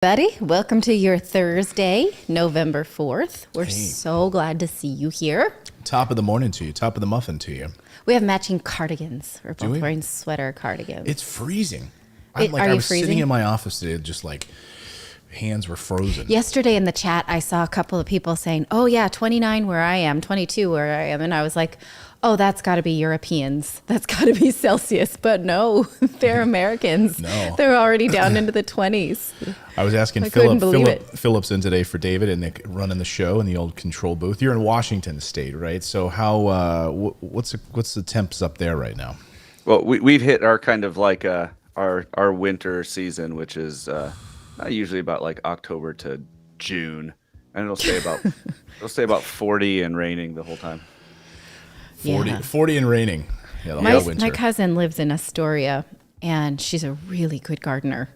Buddy, welcome to your Thursday, November 4th. We're so glad to see you here. Top of the morning to you, top of the muffin to you. We have matching cardigans. We're both wearing sweater cardigans. It's freezing. I was sitting in my office today, just like hands were frozen. Yesterday in the chat, I saw a couple of people saying, oh yeah, 29 where I am, 22 where I am. And I was like, oh, that's got to be Europeans. That's got to be Celsius. But no, they're Americans. No. They're already down into the 20s. I was asking Phillips in today for David and Nick running the show in the old control booth. You're in Washington State, right? So how what's the temps up there right now? Well, we've hit our kind of like our winter season, which is usually about like October to June, and it'll stay about 40 and raining the whole time. 40 and raining. Yeah, my cousin lives in Astoria, and she's a really good gardener.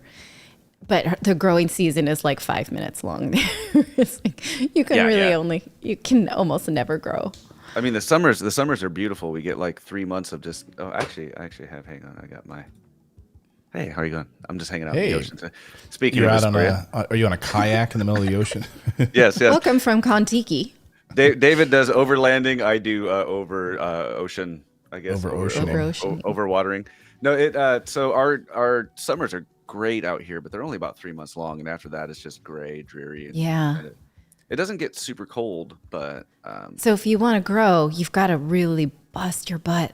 But the growing season is like 5 minutes long. It's like you can almost never grow. I mean, the summers are beautiful. We get like 3 months of just. Oh, actually, I have. Hang on, I got my. Hey, how are you going? I'm just hanging out in the ocean. Speaking You're of out Astoria, are you on a kayak in the middle of the ocean? Yes. Welcome from Kontiki. David does overlanding. I do over ocean. I guess over watering. No, so our summers are great out here, but they're only about 3 months long, and after that, it's just gray, dreary. And it doesn't get super cold, but so if you want to grow, you've got to really bust your butt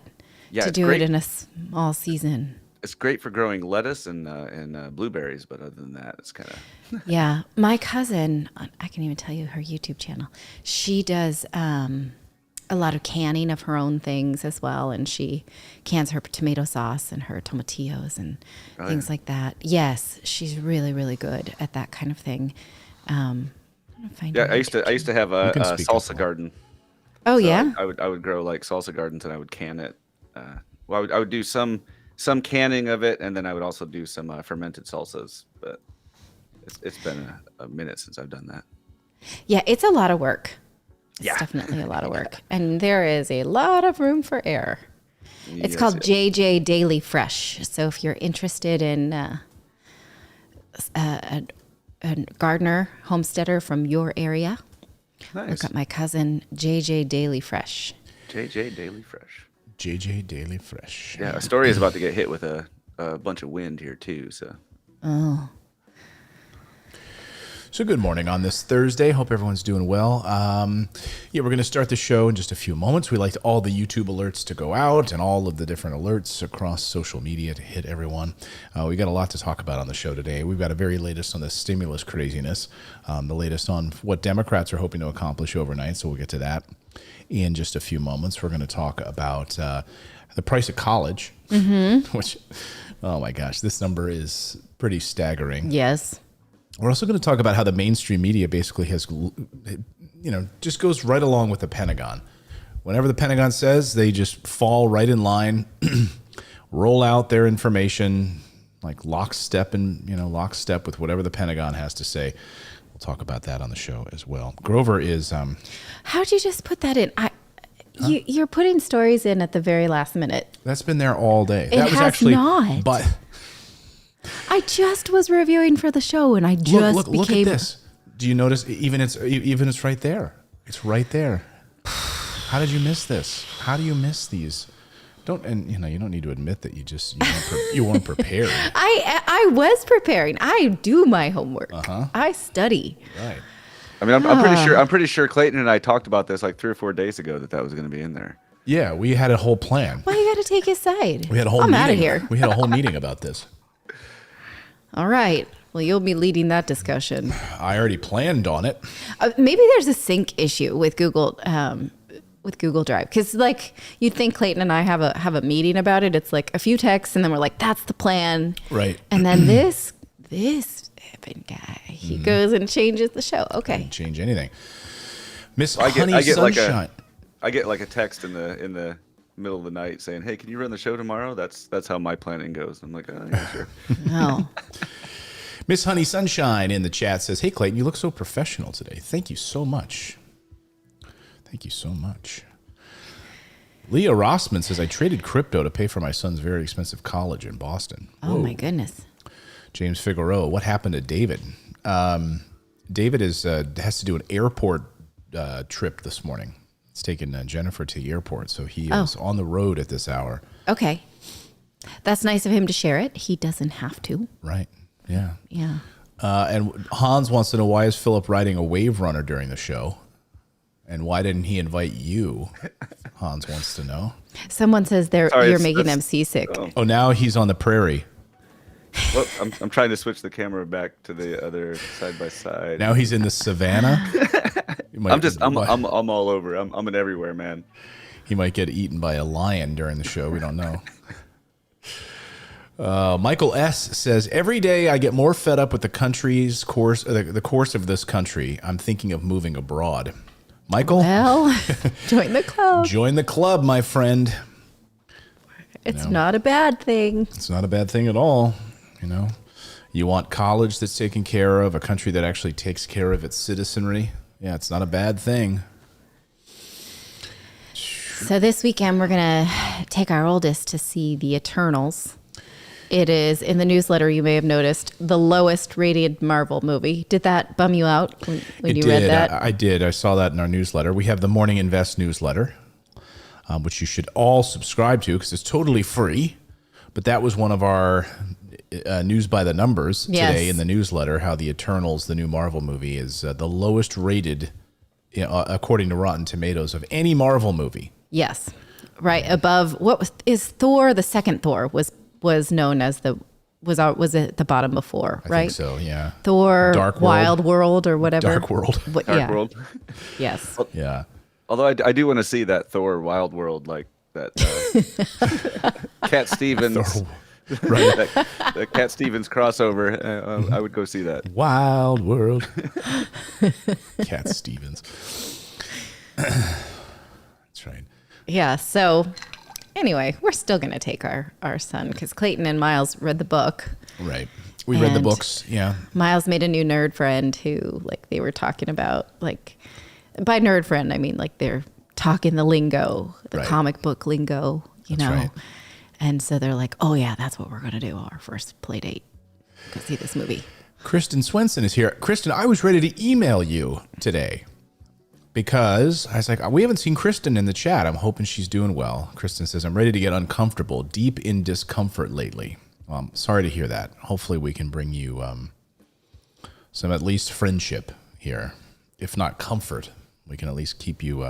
to do it in a small season. It's great for growing lettuce and blueberries, but other than that, it's kind of. Yeah, my cousin, I can even tell you her YouTube channel. She does a lot of canning of her own things as well, and she cans her tomato sauce and her tomatillos and things like that. Yes, she's really, really good at that kind of thing. I used to have a salsa garden. Oh, so yeah. I would grow like salsa gardens, and I would can it. I would do some canning of it, and then I would also do some fermented salsas. But it's been a minute since I've done that. Yeah, it's a lot of work. Yeah. It's definitely a lot of work. And there is a lot of room for error. It's called JJ Daily Fresh. So if you're interested in a gardener, homesteader from your area, look up my cousin, JJ Daily Fresh. JJ Daily Fresh. JJ Daily Fresh. Yeah, Astoria is about to get hit with a bunch of wind here too. So good morning on this Thursday. Hope everyone's doing well. We're going to start the show in just a few moments. We like all the YouTube alerts to go out and all of the different alerts across social media to hit everyone. We got a lot to talk about on the show today. We've got a very latest on the stimulus craziness, the latest on what Democrats are hoping to accomplish overnight. So we'll get to that in just a few moments. We're going to talk about the price of college, which, oh my gosh, this number is pretty staggering. Yes. We're also going to talk about how the mainstream media basically has, just goes right along with the Pentagon. Whenever the Pentagon says, they just fall right in line, roll out their information like lockstep with whatever the Pentagon has to say. We'll talk about that on the show as well. Grover is. How'd you just put that in? You're putting stories in at the very last minute. That's been there all day. That was actually not. But I just was reviewing for the show, and I just look at this. Do you notice? Even it's right there. It's right there. How did you miss this? How do you miss these? You don't need to admit that you weren't prepared. I was preparing. I do my homework. I study. Right. I mean, I'm pretty sure Clayton and I talked about this like 3 or 4 days ago that was going to be in there. Yeah, we had a whole plan. Why you got to take his side? We had a whole I'm meeting. out of here. We had a whole meeting about this. All right. Well, you'll be leading that discussion. I already planned on it. Maybe there's a sync issue with Google Drive, because like you'd think Clayton and I have a meeting about it. It's like a few texts, and then we're like, "That's the plan." Right. And then this effing guy, he goes and changes the show. Okay. Didn't change anything. Miss Honey Sunshine. I get like a text in the middle of the night saying, "Hey, can you run the show tomorrow?" That's how my planning goes. I'm like, "Oh, yeah, sure." No. Miss Honey Sunshine in the chat says, "Hey, Clayton, you look so professional today. Thank you so much." Thank you so much. Leah Rossman says, "I traded crypto to pay for my son's very expensive college in Boston." Oh, my goodness. James Figueroa, what happened to David? David has to do an airport trip this morning. He's taking Jennifer to the airport, so he is on the road at this hour. Okay. That's nice of him to share it. He doesn't have to. Right. Yeah. Yeah. And Hans wants to know, why is Philip riding a wave runner during the show? And why didn't he invite you? Hans wants to know. Someone says you're making them seasick. Oh, now he's on the prairie. Well, I'm trying to switch the camera back to the other side by side. Now he's in the savannah. I'm all over. I'm in everywhere, man. He might get eaten by a lion during the show. We don't know. Michael S. says, every day I get more fed up with the country's course, the course of this country. I'm thinking of moving abroad. Michael? Well, join the club. Join the club, my friend. It's not a bad thing. It's not a bad thing at all. You want college that's taken care of, a country that actually takes care of its citizenry. Yeah, it's not a bad thing. So this weekend, we're going to take our oldest to see The Eternals. It is, in the newsletter, you may have noticed, the lowest rated Marvel movie. Did that bum you out when you read that? I did. I saw that in our newsletter. We have the Morning Invest newsletter, which you should all subscribe to because it's totally free. But that was one of our news by the numbers today in the newsletter, how The Eternals, the new Marvel movie, is the lowest rated, according to Rotten Tomatoes, of any Marvel movie. Yes. Right above, is Thor, the second Thor, was known as was at the bottom before, right? I think so, yeah. Thor, Wild World or whatever. Dark World. Dark World. Yes. Yeah. Although I do want to see that Thor Wild World, like that Cat Stevens. Right. that Cat Stevens crossover. I would go see that. Wild World. Cat Stevens. That's right. Yeah, so anyway, we're still going to take our son because Clayton and Miles read the book. Right. We read the books, yeah. Miles made a new nerd friend who, they were talking about, by nerd friend, I mean, they're talking the lingo, the comic book lingo, That's right. And so they're like, oh, yeah, that's what we're going to do, our first play date. Go see this movie. Kristen Swenson is here. Kristen, I was ready to email you today because I was like, we haven't seen Kristen in the chat. I'm hoping she's doing well. Kristen says, I'm ready to get uncomfortable, deep in discomfort lately. Well, I'm sorry to hear that. Hopefully we can bring you some at least friendship here. If not comfort, we can at least keep you,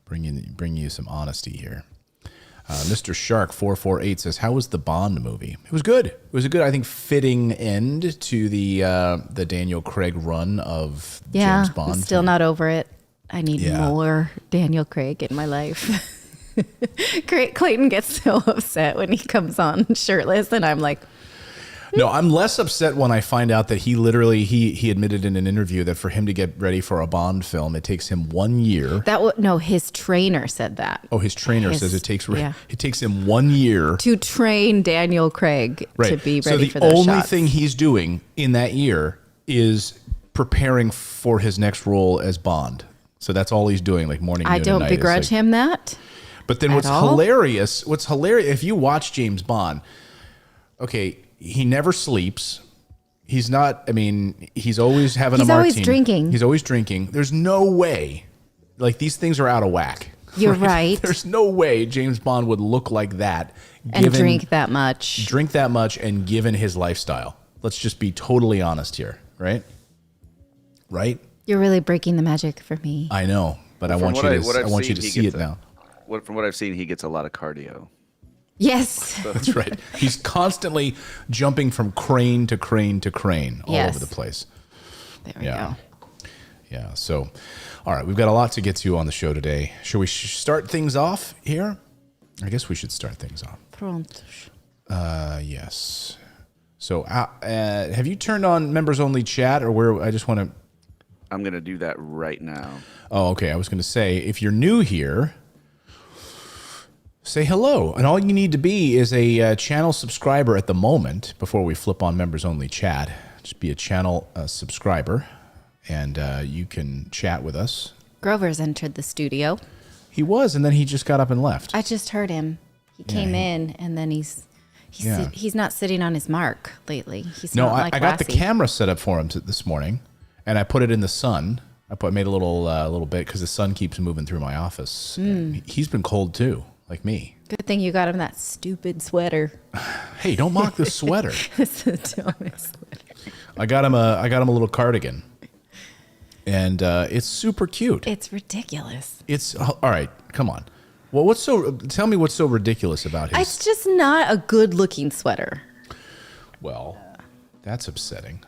bring you some honesty here. Mr. Shark 448 says, how was the Bond movie? It was good. It was a good, I think, fitting end to the Daniel Craig run of James Bond. I'm still not over it. I need more Daniel Craig in my life. Clayton gets so upset when he comes on shirtless, and I'm like, no, I'm less upset when I find out that he literally he admitted in an interview that for him to get ready for a Bond film, it takes him 1 year. His trainer said that. Oh, his trainer says it takes him 1 year to train Daniel Craig to be ready for those shots. So the only shots. thing he's doing in that year is preparing for his next role as Bond. So that's all he's doing, morning, noon, I don't and night. begrudge him that. But then what's hilarious, if you watch James Bond, okay, he never sleeps. He's not, he's always having a martini. He's always drinking. He's always drinking. There's no way, these things are out of whack. You're right. There's no way James Bond would look like that. And drink that much. Drink that much and given his lifestyle. Let's just be totally honest here, right? Right? You're really breaking the magic for me. I know, but I want you to see it now. From what I've seen, he gets a lot of cardio. Yes. That's right. He's constantly jumping from crane to crane to crane all over the place. There we go. Yeah. So, all right, we've got a lot to get to on the show today. Should we start things off here? I guess we should start things off. Prontos. Yes. So, have you turned on members only chat, or where? I just want to. I'm going to do that right now. Oh, okay. I was going to say, if you're new here, say hello. And all you need to be is a channel subscriber at the moment before we flip on members only chat. Just be a channel subscriber, and you can chat with us. Grover's entered the studio. He was, and then he just got up and left. I just heard him. He came in, and then he's He's not sitting on his mark lately. He's No, not like I got the Lassie. camera set up for him this morning, and I put it in the sun. Made a little bit because the sun keeps moving through my office. And he's been cold too, like me. Good thing you got him that stupid sweater. Hey, don't mock the sweater. It's the dumbest sweater. I got him a little cardigan, and it's super cute. It's ridiculous. It's all right. Come on. Well, tell me what's so ridiculous about his? It's just not a good-looking sweater. Well, that's upsetting.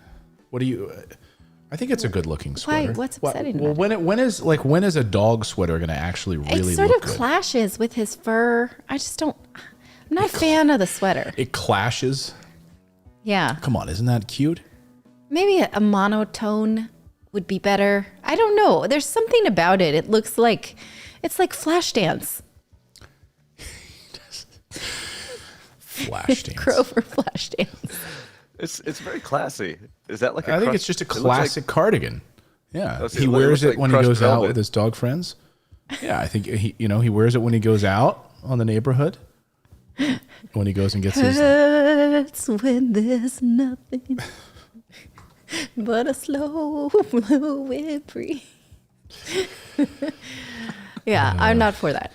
What do you? I think it's a good-looking sweater. Why? What's upsetting? Well, when is a dog sweater going to actually really it sort look of good? clashes with his fur. I just don't. I'm not a fan of the sweater. It clashes. Yeah. Come on, isn't that cute? Maybe a monotone would be better. I don't know. There's something about it. It looks like it's like Flashdance. Flashdance. Grover Flashdance. It's very classy. Is that like a I think crust- it's just a it looks classic cardigan. Yeah, Let's see, he it wears looks it like when he crushed goes out velvet. with his dog friends. Yeah, I think he wears it when he goes out on the neighborhood. When he goes and gets his. Hurts when there's nothing but a slow blowing breeze. Yeah, I'm not for that.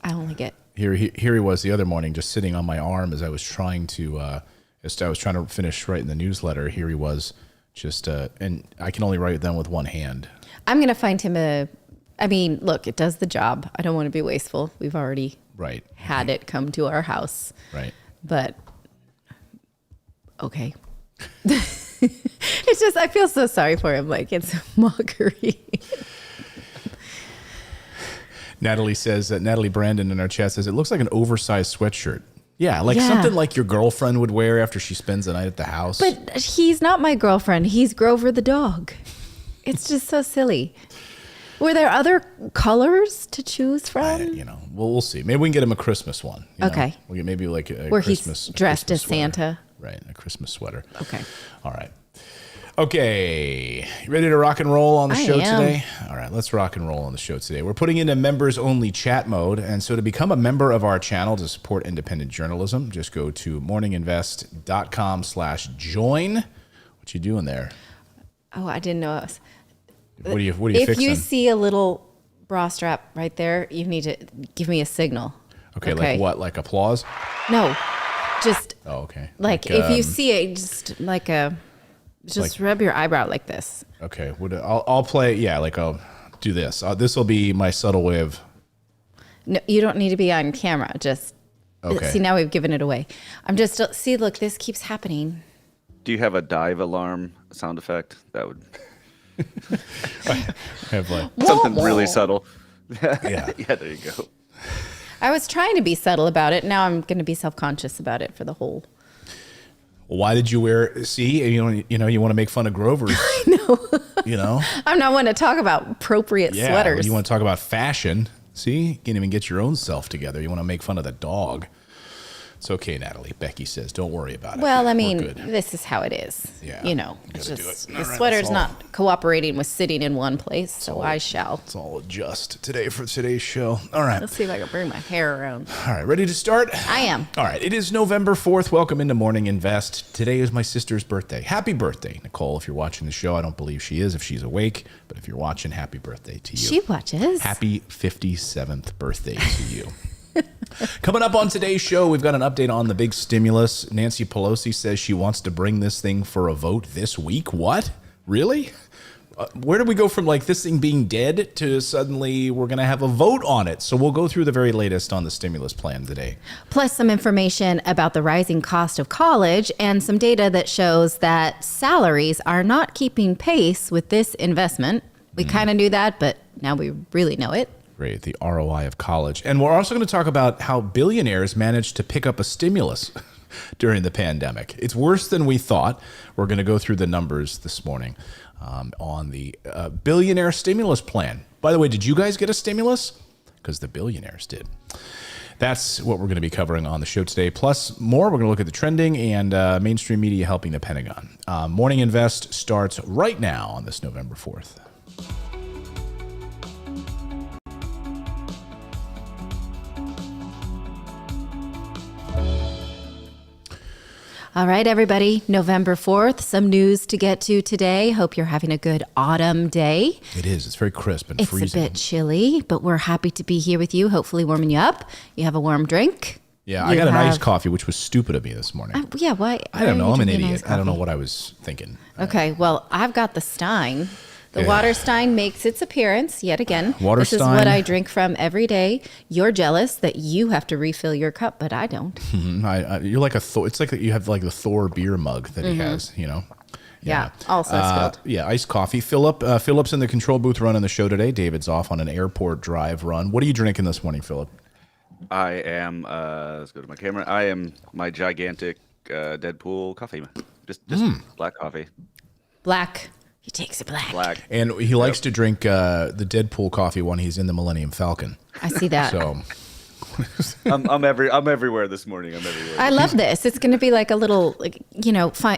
I only get. Here he was the other morning, just sitting on my arm as I was trying to finish writing the newsletter. Here he was, just and I can only write them with one hand. I'm gonna find him look, it does the job. I don't want to be wasteful. We've already Right. had it come to our house. Right. But okay. It's just I feel so sorry for him. Like it's a mockery. Natalie Brandon in our chat says, it looks like an oversized sweatshirt. Yeah, something like your girlfriend would wear after she spends the night at the house. But he's not my girlfriend. He's Grover the dog. It's just so silly. Were there other colors to choose from? We'll see. Maybe we can get him a Christmas one. Okay. We'll get maybe like a Where Christmas. he's dressed as Christmas sweater. Santa. Right, a Christmas sweater. Okay. All right. Okay, you ready to rock and roll on the show am. today? All right, let's rock and roll on the show today. We're putting into members-only chat mode, and so to become a member of our channel to support independent journalism, just go to morninginvest.com/join. What you doing there? Oh, I didn't know. What are you If fixing? you see a little bra strap right there, you need to give me a signal. Okay, like what? Like applause? No, just Oh, okay. like if you see it, just rub your eyebrow like this. Okay, I'll play. Yeah, I'll do this. This will be my subtle way of. No, you don't need to be on camera. Just Okay. see, now we've given it away. I'm just see. Look, this keeps happening. Do you have a dive alarm sound effect? That would Have like, something really subtle. yeah. Yeah, there you go. I was trying to be subtle about it. Now I'm going to be self-conscious about it for the whole. Why did you wear? See, you want to make fun of Grover's. No. I'm not one to talk about appropriate Yeah, sweaters. you want to talk about fashion. See, you can't even get your own self together. You want to make fun of the dog. It's okay, Natalie. Becky says, don't worry about it. Well, I We're mean, good. this is how it is. Yeah, It's gotta do just it. the All right, sweater's let's all- not cooperating with sitting in one place, so I shall. Let's all adjust today for today's show. All right. Let's see if I can bring my hair around. All right, ready to start? I am. All right, it is November 4th. Welcome into Morning Invest. Today is my sister's birthday. Happy birthday, Nicole. If you're watching the show, I don't believe she is if she's awake, but if you're watching, happy birthday to you. She watches. Happy 57th birthday to you. Coming up on today's show, we've got an update on the big stimulus. Nancy Pelosi says she wants to bring this thing for a vote this week. What? Really? Where do we go from this thing being dead to suddenly we're going to have a vote on it? So we'll go through the very latest on the stimulus plan today. Plus some information about the rising cost of college and some data that shows that salaries are not keeping pace with this investment. We kind of knew that, but now we really know it. Great, the ROI of college. And we're also going to talk about how billionaires managed to pick up a stimulus during the pandemic. It's worse than we thought. We're going to go through the numbers this morning on the billionaire stimulus plan. By the way, did you guys get a stimulus? Because the billionaires did. That's what we're going to be covering on the show today. Plus more, we're going to look at the trending and mainstream media helping the Pentagon. Morning Invest starts right now on this November 4th. All right, everybody. November 4th, some news to get to today. Hope you're having a good autumn day. It is. It's very crisp and It's freezing. a bit chilly, but we're happy to be here with you, hopefully warming you up. You have a warm drink. Yeah, I got an iced coffee, which was stupid of me this morning. Yeah, why? I don't know. I'm an idiot. I I don't know what I was thinking. Okay, well, I've got the Stein. The Water Stein makes its appearance yet again. Water This is Stein. what I drink from every day. You're jealous that you have to refill your cup, but I don't. You're like a Thor. It's like you have like the Thor beer mug that he has, you know. Yeah, also spilled. Yeah, iced coffee. Philip's in the control booth running the show today. David's off on an airport drive run. What are you drinking this morning, Philip? I am, let's go to my camera. I am my gigantic Deadpool coffee. Just black coffee. Black. He takes it black. And he likes to drink the Deadpool coffee when he's in the Millennium Falcon. I see that. So I'm everywhere this morning. I'm everywhere. I love this. It's going to be like a little, like,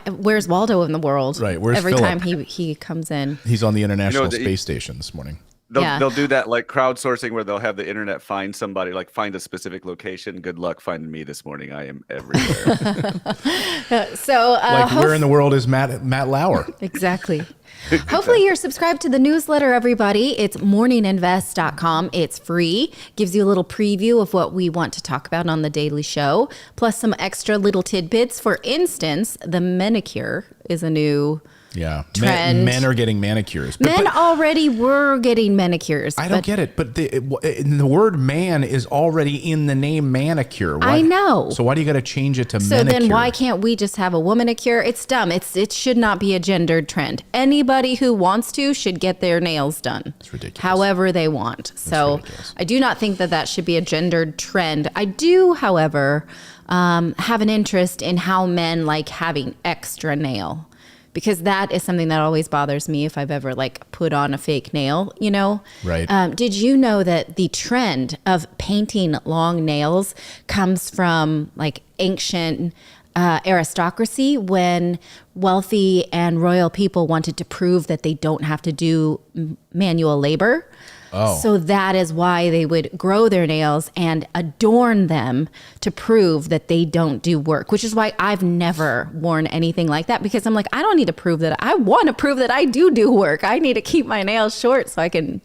where's Waldo in the world? Right. Where's Every Philip? time he comes in. He's on the International Space Station this morning. They'll do that like crowdsourcing where they'll have the internet find somebody, like find a specific location. Good luck finding me this morning. I am everywhere. Where in the world is Matt Lauer? Exactly. Hopefully you're subscribed to the newsletter, everybody. It's morninginvest.com. It's free. Gives you a little preview of what we want to talk about on the daily show, plus some extra little tidbits. For instance, the manicure is a new trend. Men are getting manicures. Men already were getting manicures. I don't get it, but the word man is already in the name manicure. I know. So why do you got to change it to So manicure? then why can't we just have a womanicure? It's dumb. It should not be a gendered trend. Anybody who wants to should get their nails done. It's ridiculous. However they want. So I do not think that should be a gendered trend. I do, however, have an interest in how men like having extra nail. Because that is something that always bothers me if I've ever put on a fake nail, Right. Did you know that the trend of painting long nails comes from ancient aristocracy, when wealthy and royal people wanted to prove that they don't have to do manual labor? Oh. So that is why they would grow their nails and adorn them to prove that they don't do work, which is why I've never worn anything like that, because I'm like, I don't need to prove that. I want to prove that I do work. I need to keep my nails short so I can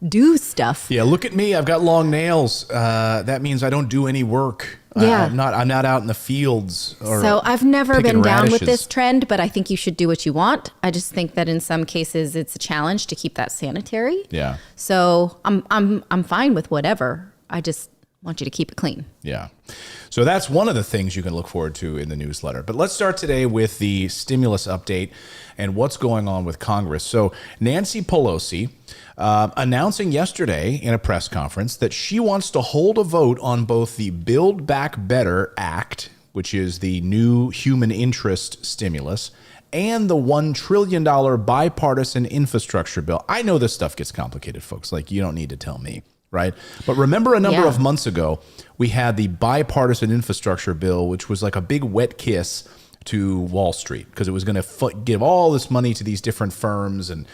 do stuff. Yeah, look at me. I've got long nails. That means I don't do any work. Yeah. I'm not out in the fields. So I've never been down with radishes. this trend, but I think you should do what you want. I just think that in some cases it's a challenge to keep that sanitary. Yeah. So I'm fine with whatever. I just want you to keep it clean. Yeah. So that's one of the things you can look forward to in the newsletter. But let's start today with the stimulus update and what's going on with Congress. So Nancy Pelosi announcing yesterday in a press conference that she wants to hold a vote on both the Build Back Better Act, which is the new human interest stimulus, and the $1 trillion bipartisan infrastructure bill. I know this stuff gets complicated, folks. You don't need to tell me. Right. But remember a number of months ago, we had the bipartisan infrastructure bill, which was like a big wet kiss to Wall Street, because it was going to give all this money to these different firms and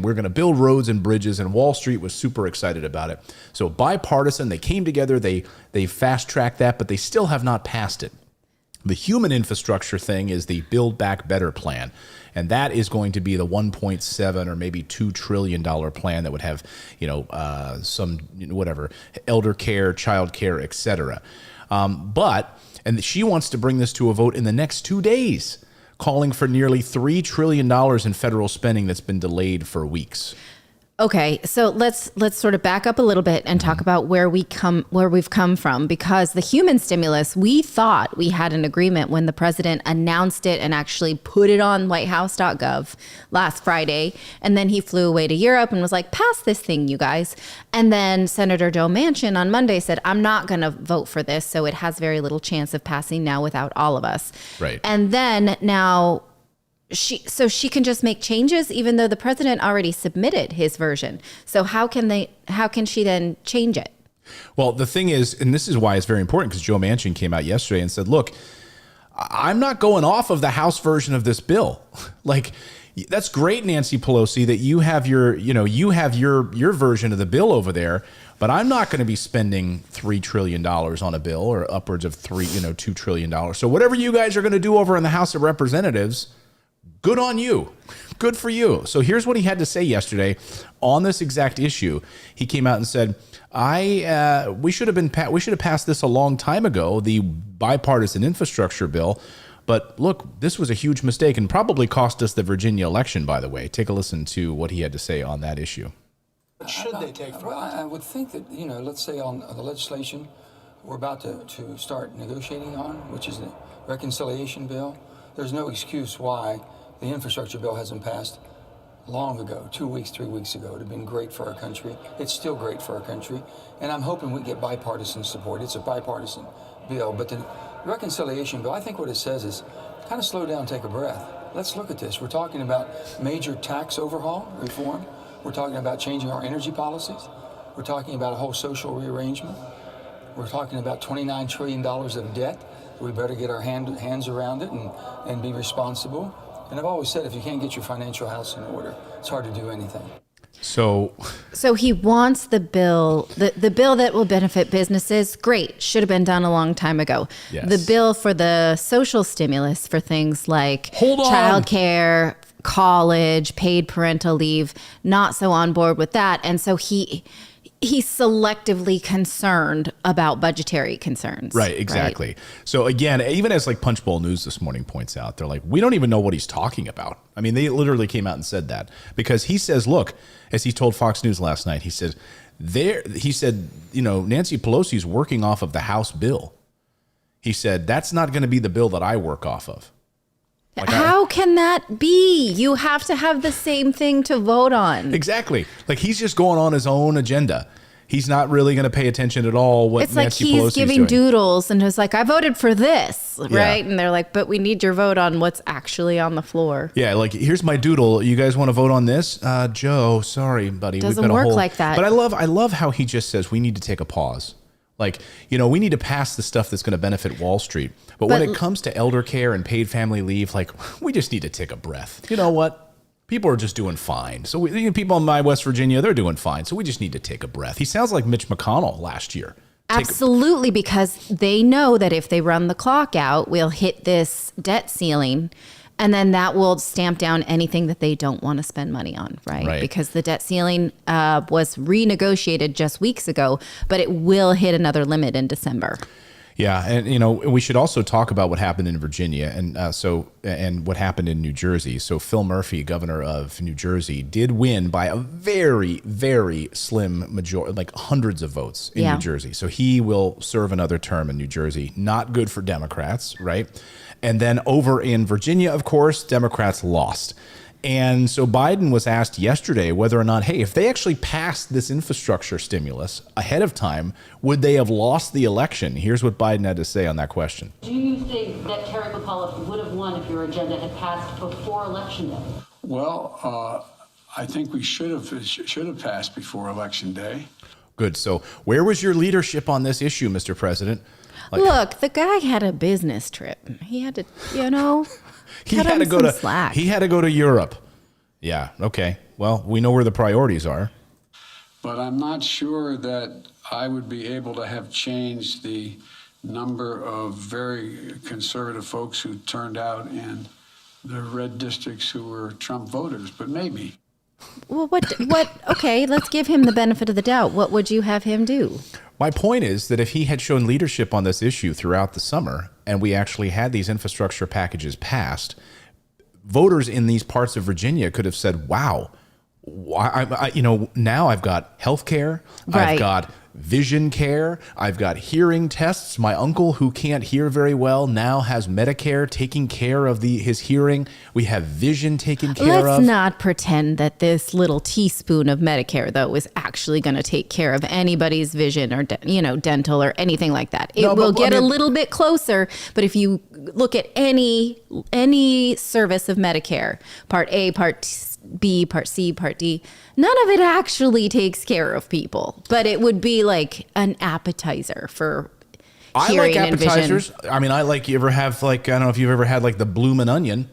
we're going to build roads and bridges. And Wall Street was super excited about it. So bipartisan, they came together, they fast tracked that, but they still have not passed it. The human infrastructure thing is the Build Back Better plan. And that is going to be the $1.7 or maybe $2 trillion plan that would have, some elder care, child care, et cetera. And she wants to bring this to a vote in the next 2 days, calling for nearly $3 trillion in federal spending that's been delayed for weeks. Okay, so let's sort of back up a little bit and talk about where we've come from, because the human stimulus, we thought we had an agreement when the president announced it and actually put it on whitehouse.gov last Friday, and then he flew away to Europe and was like, pass this thing, you guys. And then Senator Joe Manchin on Monday said, I'm not going to vote for this, so it has very little chance of passing now without all of us. Right. And then now she can just make changes, even though the president already submitted his version. So how can she then change it? Well, the thing is, and this is why it's very important, because Joe Manchin came out yesterday and said, look, I'm not going off of the House version of this bill. That's great, Nancy Pelosi, that you have your version of the bill over there, but I'm not going to be spending $3 trillion on a bill, or upwards of $2 trillion. So whatever you guys are going to do over in the House of Representatives, good on you. Good for you. So here's what he had to say yesterday on this exact issue. He came out and said, we should have passed this a long time ago, the bipartisan infrastructure bill. But look, this was a huge mistake and probably cost us the Virginia election, by the way. Take a listen to what he had to say on that issue. What should they take from it? I would think that, let's say on the legislation we're about to start negotiating on, which is the reconciliation bill, there's no excuse why the infrastructure bill hasn't passed long ago, 2 weeks, 3 weeks ago. It would have been great for our country. It's still great for our country. And I'm hoping we get bipartisan support. It's a bipartisan bill. But the reconciliation bill, I think what it says is kind of slow down, take a breath. Let's look at this. We're talking about major tax overhaul, reform. We're talking about changing our energy policies. We're talking about a whole social rearrangement. We're talking about $29 trillion of debt. We better get our hands around it and be responsible. And I've always said, if you can't get your financial house in order, it's hard to do anything. So he wants the bill, the bill that will benefit businesses. Great. Should have been done a long time ago. Yes. The bill for the social stimulus for things like Hold on. childcare, college, paid parental leave, not so on board with that. And so he's selectively concerned about budgetary concerns. Right, exactly. Right? So again, even as like Punchbowl News this morning points out, they're like, we don't even know what he's talking about. I mean, they literally came out and said that, because he says, look, as he told Fox News last night, he said, Nancy Pelosi's working off of the House bill. He said, that's not going to be the bill that I work off of. Like How can that be? You have to have the same thing to vote on. Exactly. Like he's just going on his own agenda. He's not really going to pay attention at all what it's Nancy like he's Pelosi's giving doing. doodles and is like, I voted for this, Yeah. right? And they're like, but we need your vote on what's actually on the floor. Yeah, like here's my doodle. You guys want to vote on this? Joe, sorry, buddy. Doesn't work like that. But I love how he just says we need to take a pause. Like, we need to pass the stuff that's going to benefit Wall Street. But when it comes to elder care and paid family leave, like, we just need to take a breath. You know what? People are just doing fine. So people in my West Virginia, they're doing fine. So we just need to take a breath. He sounds like Mitch McConnell last year. Absolutely, because they know that if they run the clock out, we'll hit this debt ceiling. And then that will stamp down anything that they don't want to spend money on, right? Because the debt ceiling was renegotiated just weeks ago, but it will hit another limit in December. Yeah, and we should also talk about what happened in Virginia and what happened in New Jersey. So Phil Murphy, governor of New Jersey, did win by a very, very slim majority, like hundreds of votes in New Jersey. So he will serve another term in New Jersey. Not good for Democrats, right? And then over in Virginia, of course, Democrats lost. And so Biden was asked yesterday whether or not, hey, if they actually passed this infrastructure stimulus ahead of time, would they have lost the election? Here's what Biden had to say on that question. Do you think that Terry McAuliffe would have won if your agenda had passed before Election Day? Well, I think we should have passed before Election Day. Good. So where was your leadership on this issue, Mr. President? Look, the guy had a business trip. He had to, he had to go to Europe. Yeah. Okay. Well, we know where the priorities are. But I'm not sure that I would be able to have changed the number of very conservative folks who turned out in the red districts who were Trump voters, but maybe. Well, okay, let's give him the benefit of the doubt. What would you have him do? My point is that if he had shown leadership on this issue throughout the summer and we actually had these infrastructure packages passed, voters in these parts of Virginia could have said, wow, now I've got health care, I've got vision care, I've got hearing tests. My uncle, who can't hear very well, now has Medicare taking care of his hearing. We have vision taken care of. Let's not pretend that this little teaspoon of Medicare, though, is actually going to take care of anybody's vision or dental or anything like that. It will get a little bit closer, but if you look at any service of Medicare, Part A, Part B, Part C, Part D, none of it actually takes care of people, but it would be like an appetizer for hearing and vision. I like appetizers. I mean, you ever have I don't know if you've ever had like the bloomin' onion.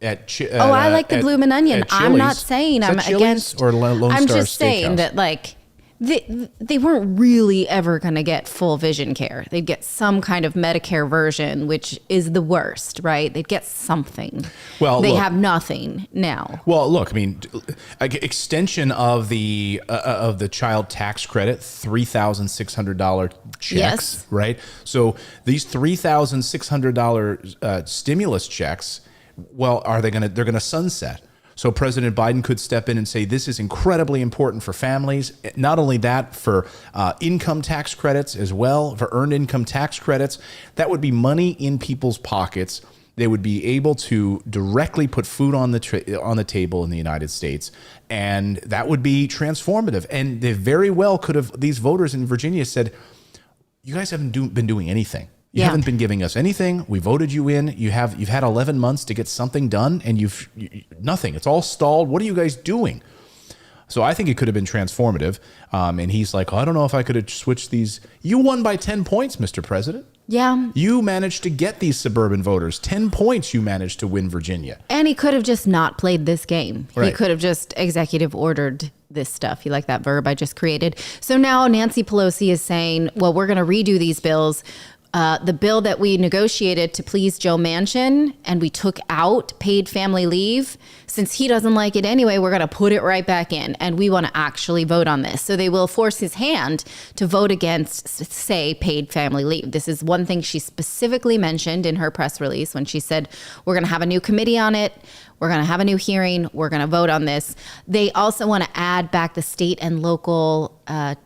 I like the bloomin' onion. I'm not saying I'm against or Lone I'm Star just saying Steakhouse? that like they weren't really ever going to get full vision care. They'd get some kind of Medicare version, which is the worst, right? They'd get something. Well, they look, have nothing now. Well, look, I mean, extension of the child tax credit, $3,600 checks, Yes. right? So these $3,600 stimulus checks, well, they're going to sunset. So President Biden could step in and say, this is incredibly important for families. Not only that, for income tax credits as well, for earned income tax credits. That would be money in people's pockets. They would be able to directly put food on the table in the United States. And that would be transformative. And they very well could have, these voters in Virginia said, you guys haven't been doing anything. You haven't been giving us anything. We voted you in. You've had 11 months to get something done, and nothing. It's all stalled. What are you guys doing? So I think it could have been transformative. And he's like, I don't know if I could have switched these. You won by 10 points, Mr. President. Yeah. You managed to get these suburban voters. 10 points you managed to win Virginia. And he could have just not played this game. Right. He could have just executive ordered this stuff. You like that verb I just created? So now Nancy Pelosi is saying, well, we're going to redo these bills. The bill that we negotiated to please Joe Manchin and we took out paid family leave, since he doesn't like it anyway, we're going to put it right back in and we want to actually vote on this. So they will force his hand to vote against, say, paid family leave. This is one thing she specifically mentioned in her press release when she said, we're going to have a new committee on it. We're going to have a new hearing. We're going to vote on this. They also want to add back the state and local tax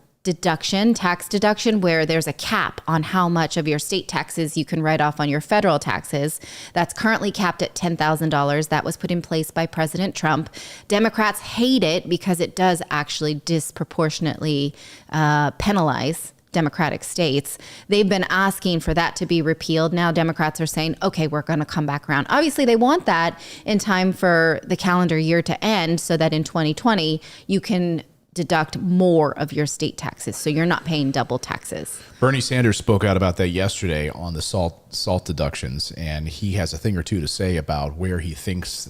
deduction, where there's a cap on how much of your state taxes you can write off on your federal taxes. That's currently capped at $10,000. That was put in place by President Trump. Democrats hate it because it does actually disproportionately penalize Democratic states. They've been asking for that to be repealed. Now Democrats are saying, okay, we're going to come back around. Obviously, they want that in time for the calendar year to end so that in 2020 you can deduct more of your state taxes, so you're not paying double taxes. Bernie Sanders spoke out about that yesterday on the salt deductions, and he has a thing or two to say about where he thinks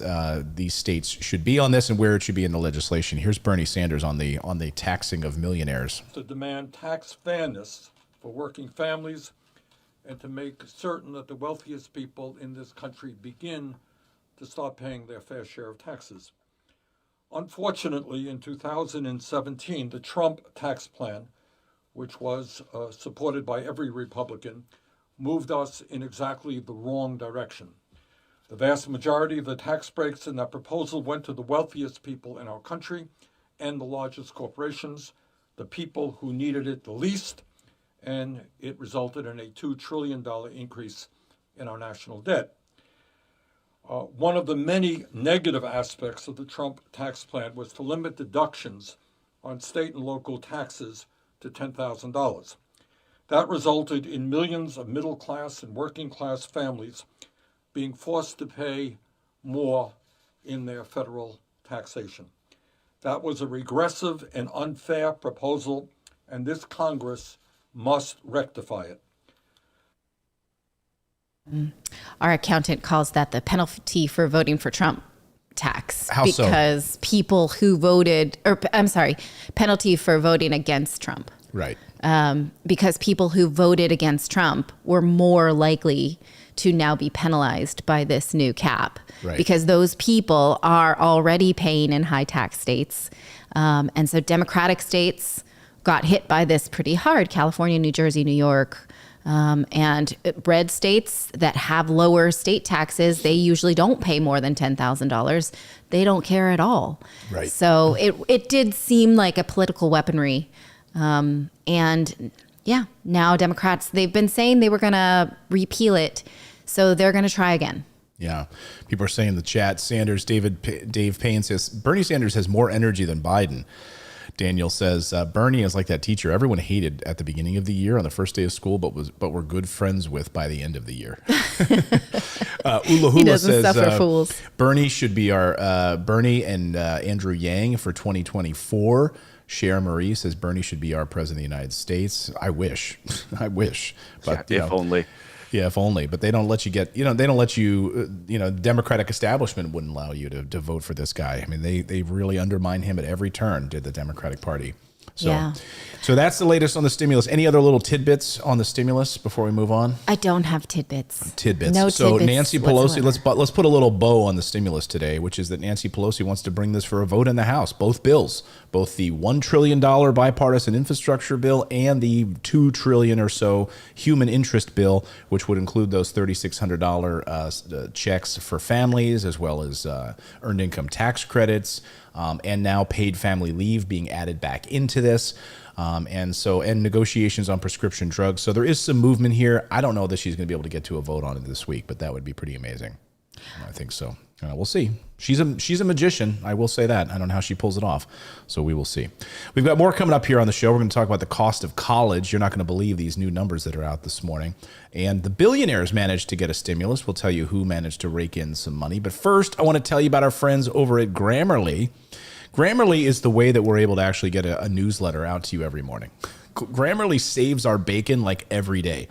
these states should be on this and where it should be in the legislation. Here's Bernie Sanders on the taxing of millionaires. To demand tax fairness for working families and to make certain that the wealthiest people in this country begin to start paying their fair share of taxes. Unfortunately, in 2017, the Trump tax plan, which was supported by every Republican, moved us in exactly the wrong direction. The vast majority of the tax breaks in that proposal went to the wealthiest people in our country and the largest corporations, the people who needed it the least, and it resulted in a $2 trillion increase in our national debt. One of the many negative aspects of the Trump tax plan was to limit deductions on state and local taxes to $10,000. That resulted in millions of middle-class and working-class families being forced to pay more in their federal taxation. That was a regressive and unfair proposal, and this Congress must rectify it. Our accountant calls that the penalty for voting for Trump tax. How so? Because people who voted, penalty for voting against Trump. Right. Because people who voted against Trump were more likely to now be penalized by this new cap. Right. Because those people are already paying in high tax states. And so Democratic states got hit by this pretty hard. California, New Jersey, New York. And red states that have lower state taxes, they usually don't pay more than $10,000. They don't care at all. Right. So it did seem like a political weaponry. And yeah, now Democrats, they've been saying they were going to repeal it. So they're going to try again. Yeah. People are saying in the chat, Dave Payne says, Bernie Sanders has more energy than Biden. Daniel says, Bernie is like that teacher everyone hated at the beginning of the year on the first day of school, but were good friends with by the end of the year. Ula Hula says, suffer fools. Bernie should be our Bernie and Andrew Yang for 2024. Cher Marie says Bernie should be our president of the United States. I wish. But if only. Yeah, if only. But they don't let you get, they don't let you, the Democratic establishment wouldn't allow you to vote for this guy. I mean, they really undermine him at every turn, did the Democratic Party. So, yeah. So that's the latest on the stimulus. Any other little tidbits on the stimulus before we move on? I don't have tidbits. No so tidbits Nancy Pelosi, let's put a little bow on the stimulus today, which is that Nancy Pelosi wants to bring this for a vote in the House. Both bills, both the $1 trillion bipartisan infrastructure bill and the $2 trillion or so human interest bill, which would include those $3,600 checks for families, as well as earned income tax credits, and now paid family leave being added back into this. And negotiations on prescription drugs. So there is some movement here. I don't know that she's going to be able to get to a vote on it this week, but that would be pretty amazing. I think so. We'll see. She's a magician. I will say that. I don't know how she pulls it off. So we will see. We've got more coming up here on the show. We're going to talk about the cost of college. You're not going to believe these new numbers that are out this morning. And the billionaires managed to get a stimulus. We'll tell you who managed to rake in some money. But first, I want to tell you about our friends over at Grammarly. Grammarly is the way that we're able to actually get a newsletter out to you every morning. Grammarly saves our bacon like every day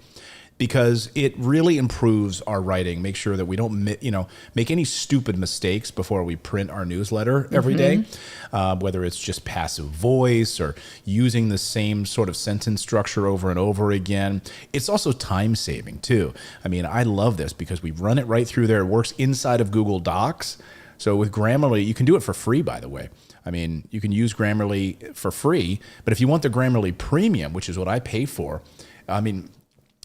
because it really improves our writing. Make sure that we don't make any stupid mistakes before we print our newsletter every day, whether it's just passive voice or using the same sort of sentence structure over and over again. It's also time saving too. I mean, I love this because we run it right through there. It works inside of Google Docs. So with Grammarly, you can do it for free, by the way. I mean, you can use Grammarly for free, but if you want the Grammarly Premium, which is what I pay for, then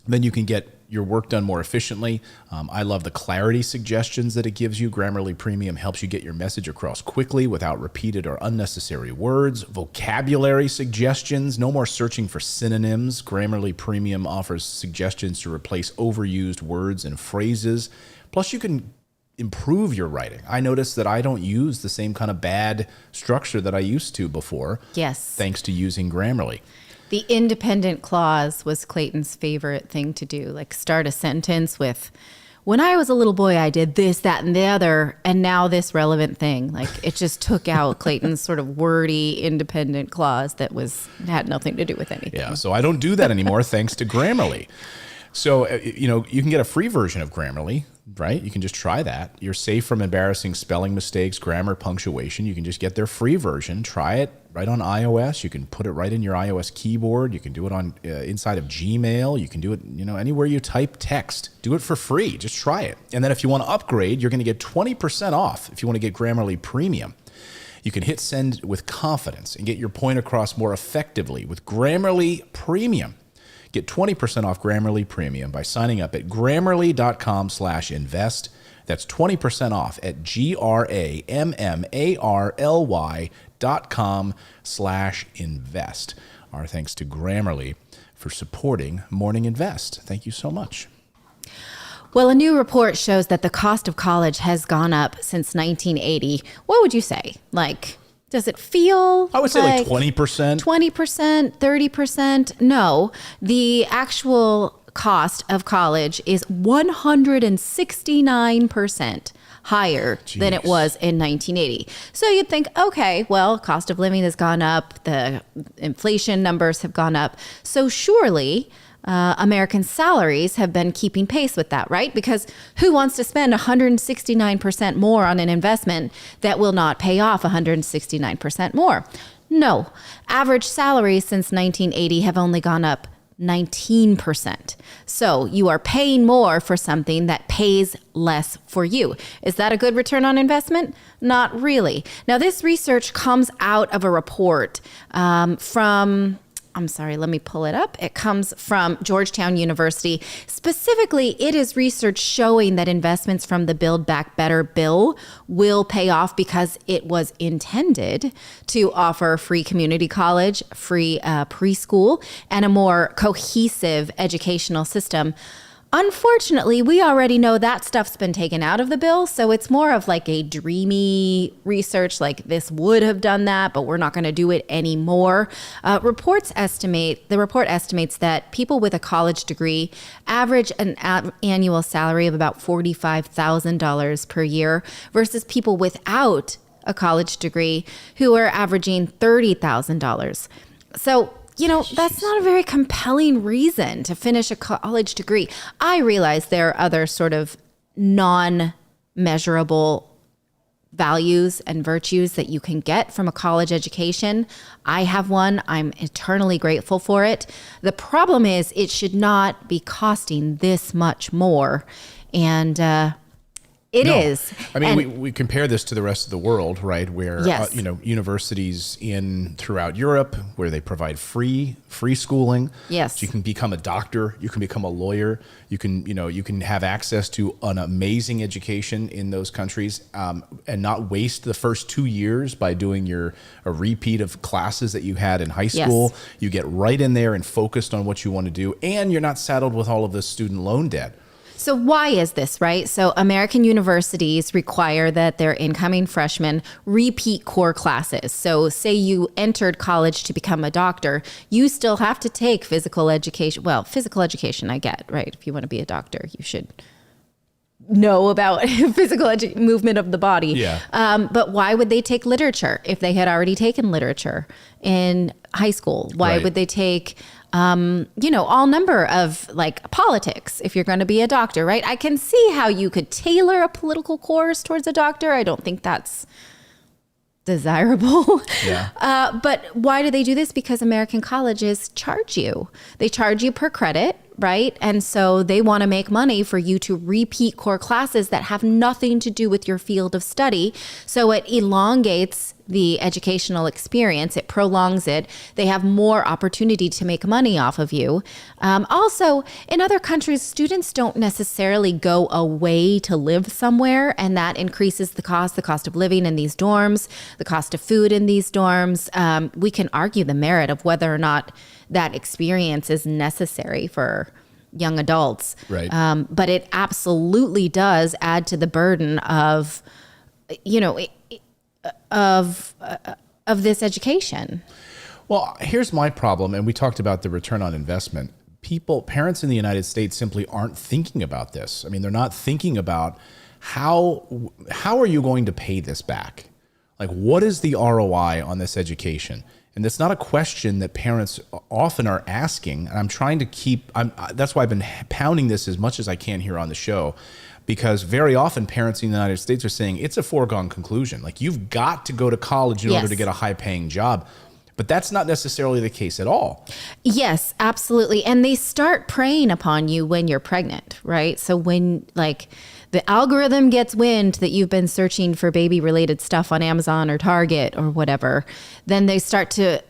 you can get your work done more efficiently. I love the clarity suggestions that it gives you. Grammarly Premium helps you get your message across quickly without repeated or unnecessary words. Vocabulary suggestions, no more searching for synonyms. Grammarly Premium offers suggestions to replace overused words and phrases. Plus, you can improve your writing. I noticed that I don't use the same kind of bad structure that I used to before. Yes. Thanks to using Grammarly. The independent clause was Clayton's favorite thing to do, like start a sentence with, when I was a little boy, I did this, that, and the other, and now this relevant thing. Like it just took out Clayton's sort of wordy independent clause that had nothing to do with anything. Yeah, so I don't do that anymore thanks to Grammarly. So, you can get a free version of Grammarly, right? You can just try that. You're safe from embarrassing spelling mistakes, grammar, punctuation. You can just get their free version. Try it right on iOS. You can put it right in your iOS keyboard. You can do it on inside of Gmail. You can do it, anywhere you type text. Do it for free. Just try it. And then if you want to upgrade, you're going to get 20% off if you want to get Grammarly Premium. You can hit send with confidence and get your point across more effectively with Grammarly Premium. Get 20% off Grammarly Premium by signing up at Grammarly.com/invest. That's 20% off at Grammarly.com/invest. Our thanks to Grammarly for supporting Morning Invest. Thank you so much. Well, a new report shows that the cost of college has gone up since 1980. What would you say? Does it feel I would say like 20%. 20%, 30%? No. The actual cost of college is 169% higher than it was in 1980. So you'd think, okay, well, cost of living has gone up. The inflation numbers have gone up. So surely American salaries have been keeping pace with that, right? Because who wants to spend 169% more on an investment that will not pay off 169% more? No. Average salaries since 1980 have only gone up 19%. So you are paying more for something that pays less for you. Is that a good return on investment? Not really. Now, this research comes out of a report let me pull it up. It comes from Georgetown University. Specifically, it is research showing that investments from the Build Back Better bill will pay off because it was intended to offer free community college, free preschool, and a more cohesive educational system. Unfortunately, we already know that stuff's been taken out of the bill, so it's more of like a dreamy research, like this would have done that, but we're not going to do it anymore. The report estimates that people with a college degree average an annual salary of about $45,000 per year versus people without a college degree who are averaging $30,000. So that's not a very compelling reason to finish a college degree. I realize there are other sort of non-measurable values and virtues that you can get from a college education. I have one. I'm eternally grateful for it. The problem is it should not be costing this much more. And it is. I mean, we compare this to the rest of the world, right? Where Yes. Universities throughout Europe, where they provide free schooling. Yes. So you can become a doctor, you can become a lawyer, you can have access to an amazing education in those countries, and not waste the first 2 years by doing a repeat of classes that you had in high school. Yes. You get right in there and focused on what you want to do, and you're not saddled with all of this student loan debt. So why is this, right? So American universities require that their incoming freshmen repeat core classes. So say you entered college to become a doctor, you still have to take physical education. Well, physical education, I get, right? If you want to be a doctor, you should know about physical movement of the body. Yeah. But why would they take literature if they had already taken literature in high school? Why Right. would they take all number of like politics if you're going to be a doctor, right? I can see how you could tailor a political course towards a doctor. I don't think that's desirable. Yeah. But why do they do this? Because American colleges charge you. They charge you per credit, right? And so they want to make money for you to repeat core classes that have nothing to do with your field of study. So it elongates the educational experience. It prolongs it. They have more opportunity to make money off of you. Also, in other countries, students don't necessarily go away to live somewhere, and that increases the cost of living in these dorms, the cost of food in these dorms. We can argue the merit of whether or not that experience is necessary for young adults. Right. But it absolutely does add to the burden of, of this education. Well, here's my problem, and we talked about the return on investment. Parents in the United States simply aren't thinking about this. I mean, they're not thinking about how are you going to pay this back? Like, what is the ROI on this education? And that's not a question that parents often are asking. And I'm trying to that's why I've been pounding this as much as I can here on the show, because very often parents in the United States are saying it's a foregone conclusion. Like, you've got to go to college in order to get a high paying job. But that's not necessarily the case at all. Yes, absolutely. And they start preying upon you when you're pregnant, right? So when the algorithm gets wind that you've been searching for baby related stuff on Amazon or Target or whatever, then they start to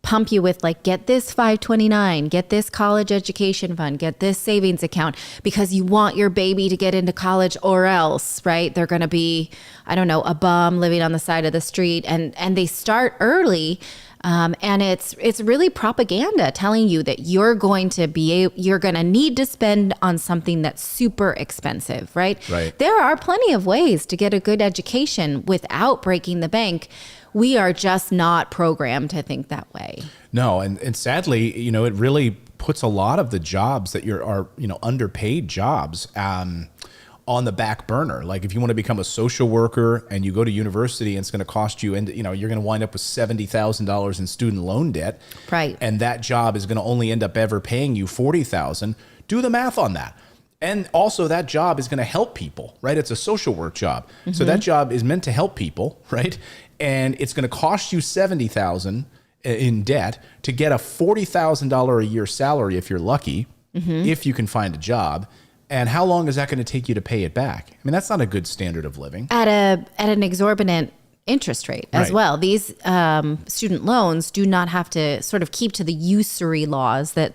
pump you with get this 529, get this college education fund, get this savings account, because you want your baby to get into college, or else, right? They're going to be, a bum living on the side of the street. And they start early. And it's really propaganda telling you that you're going to need to spend on something that's super expensive, right? Right. There are plenty of ways to get a good education without breaking the bank. We are just not programmed to think that way. No, and sadly, it really puts a lot of the jobs that are underpaid jobs on the back burner. Like, if you want to become a social worker and you go to university, and it's going to cost you, and you're going to wind up with $70,000 in student loan debt, right? And that job is going to only end up ever paying you $40,000. Do the math on that. And also, that job is going to help people, right? It's a social work job, so that job is meant to help people, right? And it's going to cost you $70,000 in debt to get a $40,000 a year salary if you're lucky, if you can find a job. And how long is that going to take you to pay it back? I mean, that's not a good standard of living. At an exorbitant interest rate as well. These student loans do not have to sort of keep to the usury laws that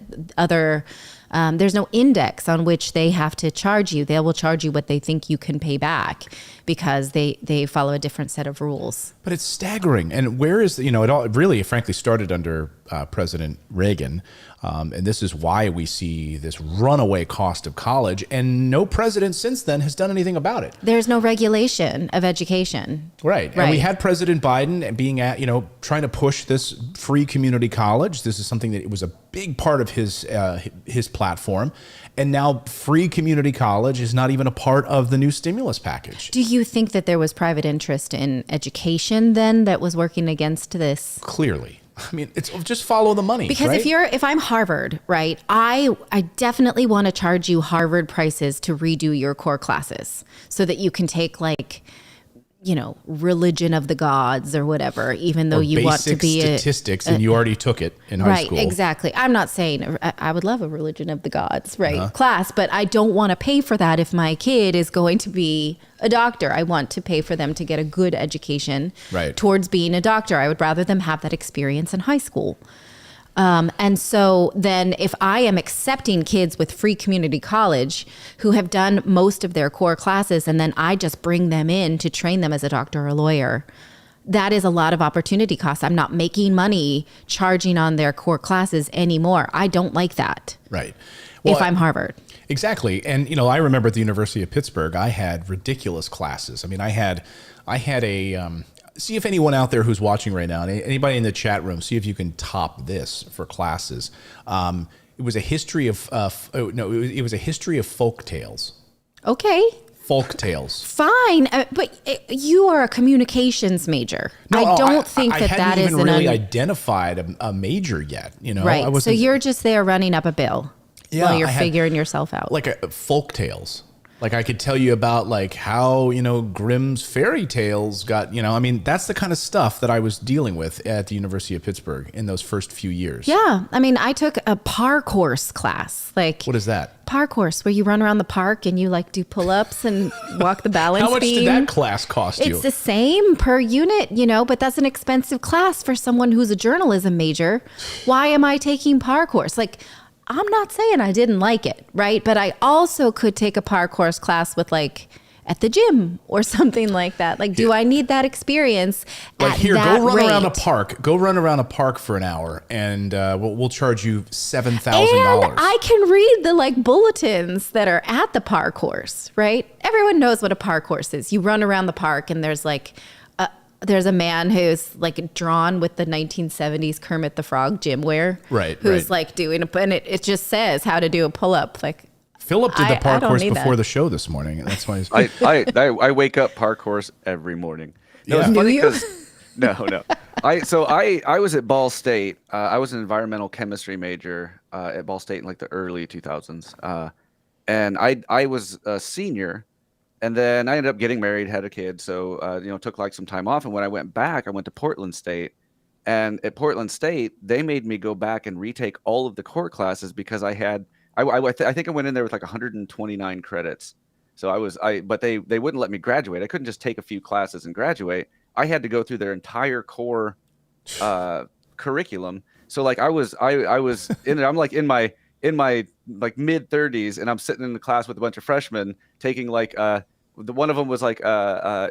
there's no index on which they have to charge you. They will charge you what they think you can pay back, because they follow a different set of rules. But it's staggering. And where is, it all really, frankly, started under President Reagan. And this is why we see this runaway cost of college. And no president since then has done anything about it. There's no regulation of education. Right. And we had President Biden being trying to push this free community college. This is something that it was a big part of his platform. And now free community college is not even a part of the new stimulus package. Do you think that there was private interest in education then that was working against this? Clearly. I mean, it's just follow the money. Because right? if I'm Harvard, right, I definitely want to charge you Harvard prices to redo your core classes so that you can take like, you know, religion of the gods or whatever, even though you want to be statistics and you already took it in high school. Right, exactly. I'm not saying I would love a religion of the gods, right, class, but I don't want to pay for that if my kid is going to be a doctor. I want to pay for them to get a good education towards being a doctor. I would rather them have that experience in high school. And so then if I am accepting kids with free community college who have done most of their core classes, and then I just bring them in to train them as a doctor or a lawyer, that is a lot of opportunity costs. I'm not making money charging on their core classes anymore. I don't like that. Right. Well, if I'm Harvard. Exactly. And, you know, I remember at the University of Pittsburgh, I had ridiculous classes. I mean, I had a, see if anyone out there who's watching right now, anybody in the chat room, see if you can top this for classes. It was a history of, it was a history of folk tales. Okay. Folk tales. Fine, but you are a communications major. No, I don't think that hadn't is even really identified a major yet. You know, right. So you're just there running up a bill while you're figuring yourself out. Like folk tales. Like I could tell you about like how, you know, Grimm's fairy tales got, you know, I mean, that's the kind of stuff that I was dealing with at the University of Pittsburgh in those first few years. Yeah. I mean, I took a parcourse class. Like, what is that? Parcourse, where you run around the park and you like do pull-ups and walk the balance How much beam. did that class cost you? It's the same per unit, you know, but that's an expensive class for someone who's a journalism major. Why am I taking parcourse? Like, I'm not saying I didn't like it, right? But I also could take a parkour class with like at the gym or something like that. Like, do I need that experience like at here, that go run rate? around a park. Go run around a park for an hour, and we'll charge you $7,000. And I can read the like bulletins that are at the park course, right? Everyone knows what a park course is. You run around the park, and there's like there's a man who's like drawn with the 1970s Kermit the Frog gym wear, right? Who's like doing and it just says how to do a pull up. Like Philip did the park course before the show this morning, and that's why I wake up park course every morning. No, it's funny because no. I was at Ball State. I was an environmental chemistry major at Ball State in like the early 2000s, and I was a senior. And then I ended up getting married, had a kid, so took like some time off. And when I went back, I went to Portland State, and at Portland State, they made me go back and retake all of the core classes because I think I went in there with like 129 credits. So but they wouldn't let me graduate. I couldn't just take a few classes and graduate. I had to go through their entire core curriculum. So like I was in it. I'm like in my like mid 30s, and I'm sitting in the class with a bunch of freshmen taking like one of them was like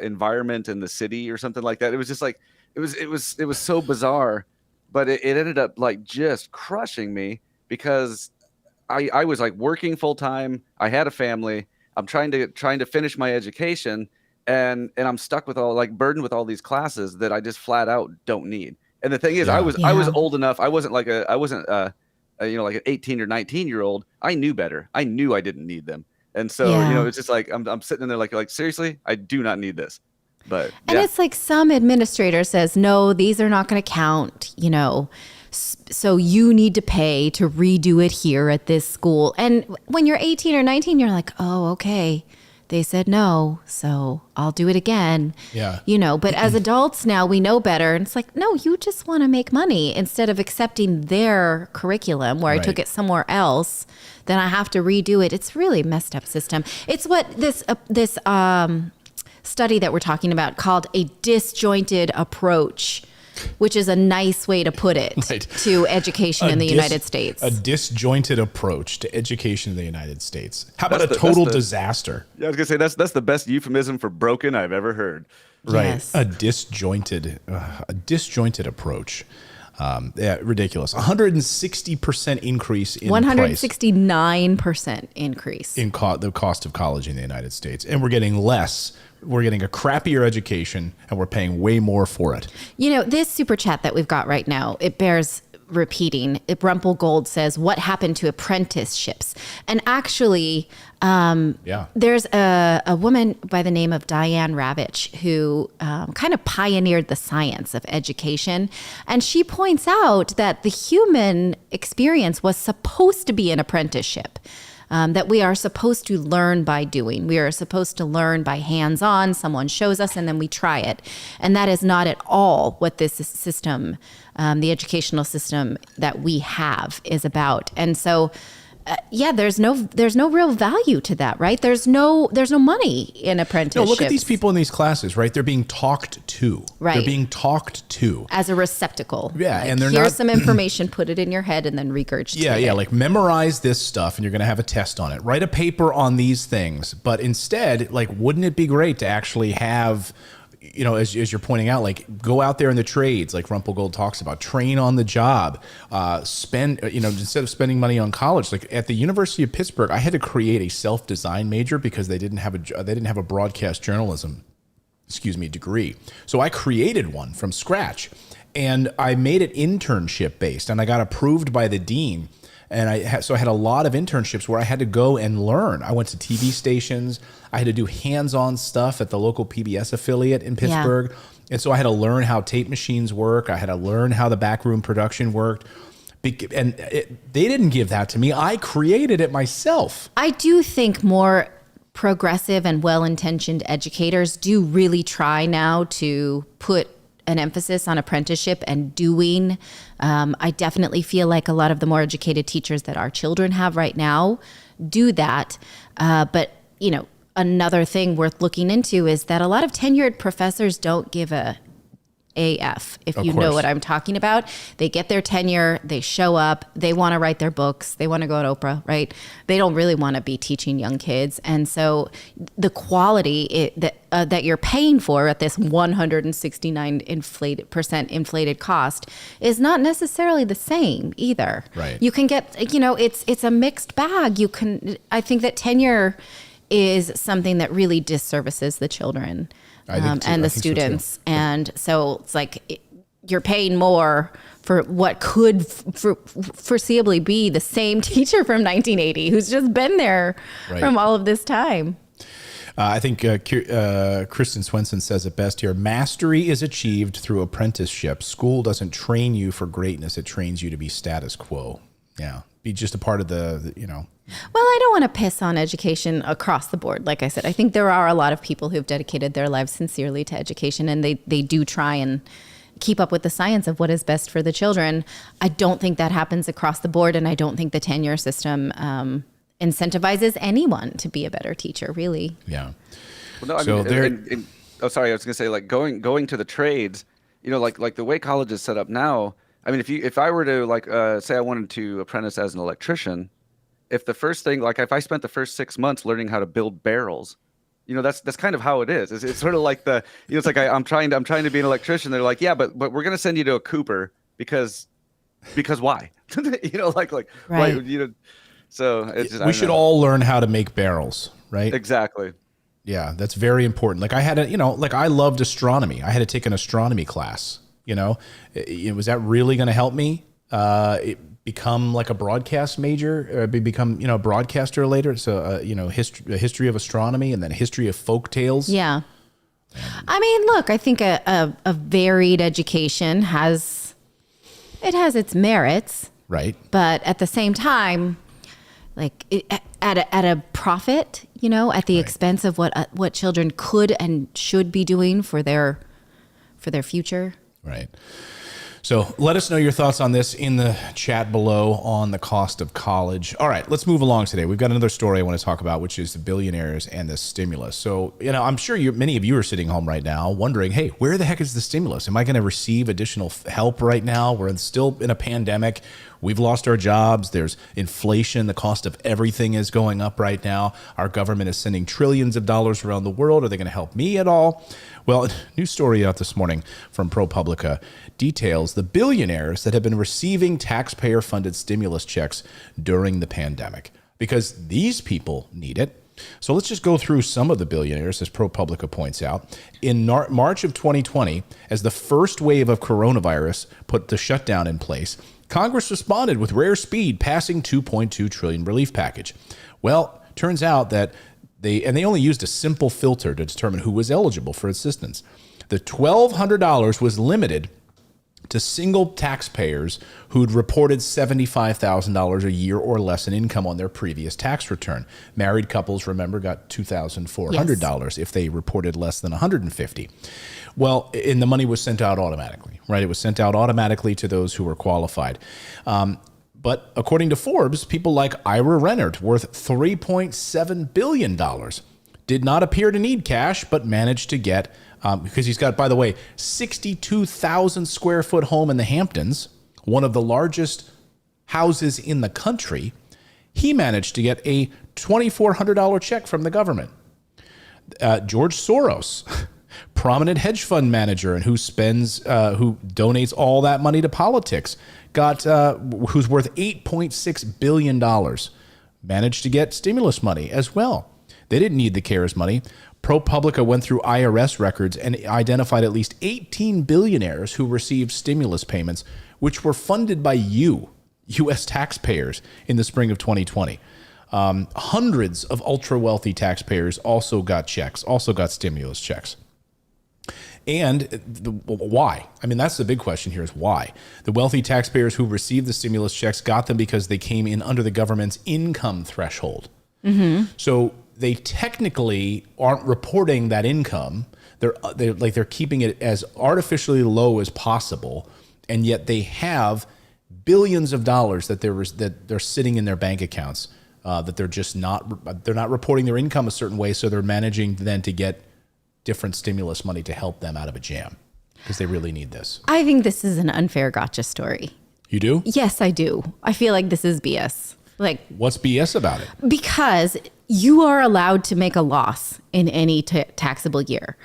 environment in the city or something like that. It was just like it was so bizarre, but it ended up like just crushing me because I was like working full time. I had a family. I'm trying to finish my education, and I'm stuck with burdened with all these classes that I just flat out don't need. And the thing is, I was old enough. I wasn't like an 18 or 19-year-old. I knew better. I knew I didn't need them. And so, it's just like, I'm sitting in there like, seriously, I do not need this. But it's like some administrator says, no, these are not going to count, so you need to pay to redo it here at this school. And when you're 18 or 19, you're like, oh, okay. They said no, so I'll do it again. Yeah. But as adults now, we know better. And it's like, no, you just want to make money instead of accepting their curriculum where I took it somewhere else. Then I have to redo it. It's really a messed up system. It's what this study that we're talking about called a disjointed approach, which is a nice way to put it to education in the United States. A disjointed approach to education in the United States. How about a total disaster? Yeah, I was going to say, that's the best euphemism for broken I've ever heard. Right. Yes. A disjointed approach. Ridiculous. 160% increase in 169% increase in the cost of college in the United States. And we're getting less. We're getting a crappier education, and we're paying way more for it. This super chat that we've got right now, it bears repeating. Rumpelgold says, what happened to apprenticeships? And actually, there's a woman by the name of Diane Ravitch who kind of pioneered the science of education. And she points out that the human experience was supposed to be an apprenticeship. That we are supposed to learn by doing. We are supposed to learn by hands-on. Someone shows us and then we try it. And that is not at all what this system, the educational system that we have, is about. And so, there's no real value to that, right? There's no money in apprenticeships. No, look at these people in these classes, right? They're being talked to. Right. They're being talked to. As a receptacle. Yeah, like, and they're here's not... some information, put it in your head, and then regurgitate it. Yeah, like memorize this stuff, and you're going to have a test on it. Write a paper on these things. But instead, like, wouldn't it be great to actually have... as you're pointing out, like, go out there in the trades, like Rumpelgold talks about, train on the job, spend, instead of spending money on college. Like at the University of Pittsburgh, I had to create a self-design major because they didn't have a broadcast journalism, degree. So I created one from scratch, and I made it internship based, and I got approved by the dean. And so I had a lot of internships where I had to go and learn. I went to TV stations. I had to do hands-on stuff at the local PBS affiliate in Pittsburgh. Yeah. And so I had to learn how tape machines work. I had to learn how the backroom production worked. And they didn't give that to me. I created it myself. I do think more progressive and well-intentioned educators do really try now to put an emphasis on apprenticeship and doing. I definitely feel like a lot of the more educated teachers that our children have right now do that. But, another thing worth looking into is that a lot of tenured professors don't give a AF, if you know what I'm talking about. They get their tenure, they show up, they want to write their books, they want to go on Oprah, right? They don't really want to be teaching young kids. And so the quality that you're paying for at this 169% inflated cost is not necessarily the same either. Right. You can get, it's a mixed bag. I think that tenure is something that really disservices the children. And the students. So and so it's like you're paying more for what could foreseeably be the same teacher from 1980 who's just been there from all of this time. I think Kristen Swenson says it best here. Mastery is achieved through apprenticeship. School doesn't train you for greatness. It trains you to be status quo. Yeah. Be just a part of the. Well, I don't want to piss on education across the board. Like I said, I think there are a lot of people who've dedicated their lives sincerely to education, and they do try and keep up with the science of what is best for the children. I don't think that happens across the board, and I don't think the tenure system incentivizes anyone to be a better teacher, really. Yeah. Well, no, I mean, I was going to say, like, going to the trades, like the way college is set up now. I mean, if I were to say I wanted to apprentice as an electrician, if the first thing, like if I spent the first 6 months learning how to build barrels, that's kind of how it is. It's sort of like it's like I'm trying to be an electrician. They're like, yeah, but we're going to send you to a Cooper because why? Right. Why, so it's just, we should all learn how to make barrels, right? Exactly. Yeah, that's very important. Like I had I loved astronomy. I had to take an astronomy class. Was that really going to help me become like a broadcast major, or become a broadcaster later? So a history of astronomy, and then a history of folk tales. Yeah, I mean, look, I think a varied education has its merits, right? But at the same time, like at a profit, at the expense of what children could and should be doing for their future. Right. So let us know your thoughts on this in the chat below on the cost of college. All right, let's move along today. We've got another story I want to talk about, which is the billionaires and the stimulus. So, I'm sure many of you are sitting home right now wondering, hey, where the heck is the stimulus? Am I going to receive additional help right now? We're still in a pandemic. We've lost our jobs. There's inflation. The cost of everything is going up right now. Our government is sending trillions of dollars around the world. Are they going to help me at all? Well, a new story out this morning from ProPublica details the billionaires that have been receiving taxpayer-funded stimulus checks during the pandemic, because these people need it. So let's just go through some of the billionaires, as ProPublica points out. In March of 2020, as the first wave of coronavirus put the shutdown in place, Congress responded with rare speed, passing $2.2 trillion relief package. Well, turns out that they only used a simple filter to determine who was eligible for assistance. The $1,200 was limited to single taxpayers who'd reported $75,000 a year or less in income on their previous tax return. Married couples, remember, got $2,400 if they reported less than $150. Well, and the money was sent out automatically, right? It was sent out automatically to those who were qualified. But according to Forbes, people like Ira Rennert, worth $3.7 billion, did not appear to need cash, but managed to get, because he's got, by the way, 62,000 square foot home in the Hamptons, one of the largest houses in the country. He managed to get a $2,400 check from the government. George Soros, prominent hedge fund manager and who donates all that money to politics, who's worth $8.6 billion, managed to get stimulus money as well. They didn't need the CARES money. ProPublica went through IRS records and identified at least 18 billionaires who received stimulus payments, which were funded by U.S. taxpayers in the spring of 2020. Hundreds of ultra-wealthy taxpayers also got stimulus checks. And why? I mean, that's the big question here is why. The wealthy taxpayers who received the stimulus checks got them because they came in under the government's income threshold. Mm-hmm. So they technically aren't reporting that income. They're keeping it as artificially low as possible, and yet they have billions of dollars that they're sitting in their bank accounts that they're not reporting their income a certain way, so they're managing then to get different stimulus money to help them out of a jam because they really need this. I think this is an unfair gotcha story. You do? Yes, I do. I feel like this is BS. Like, what's BS about it? Because you are allowed to make a loss in any taxable year.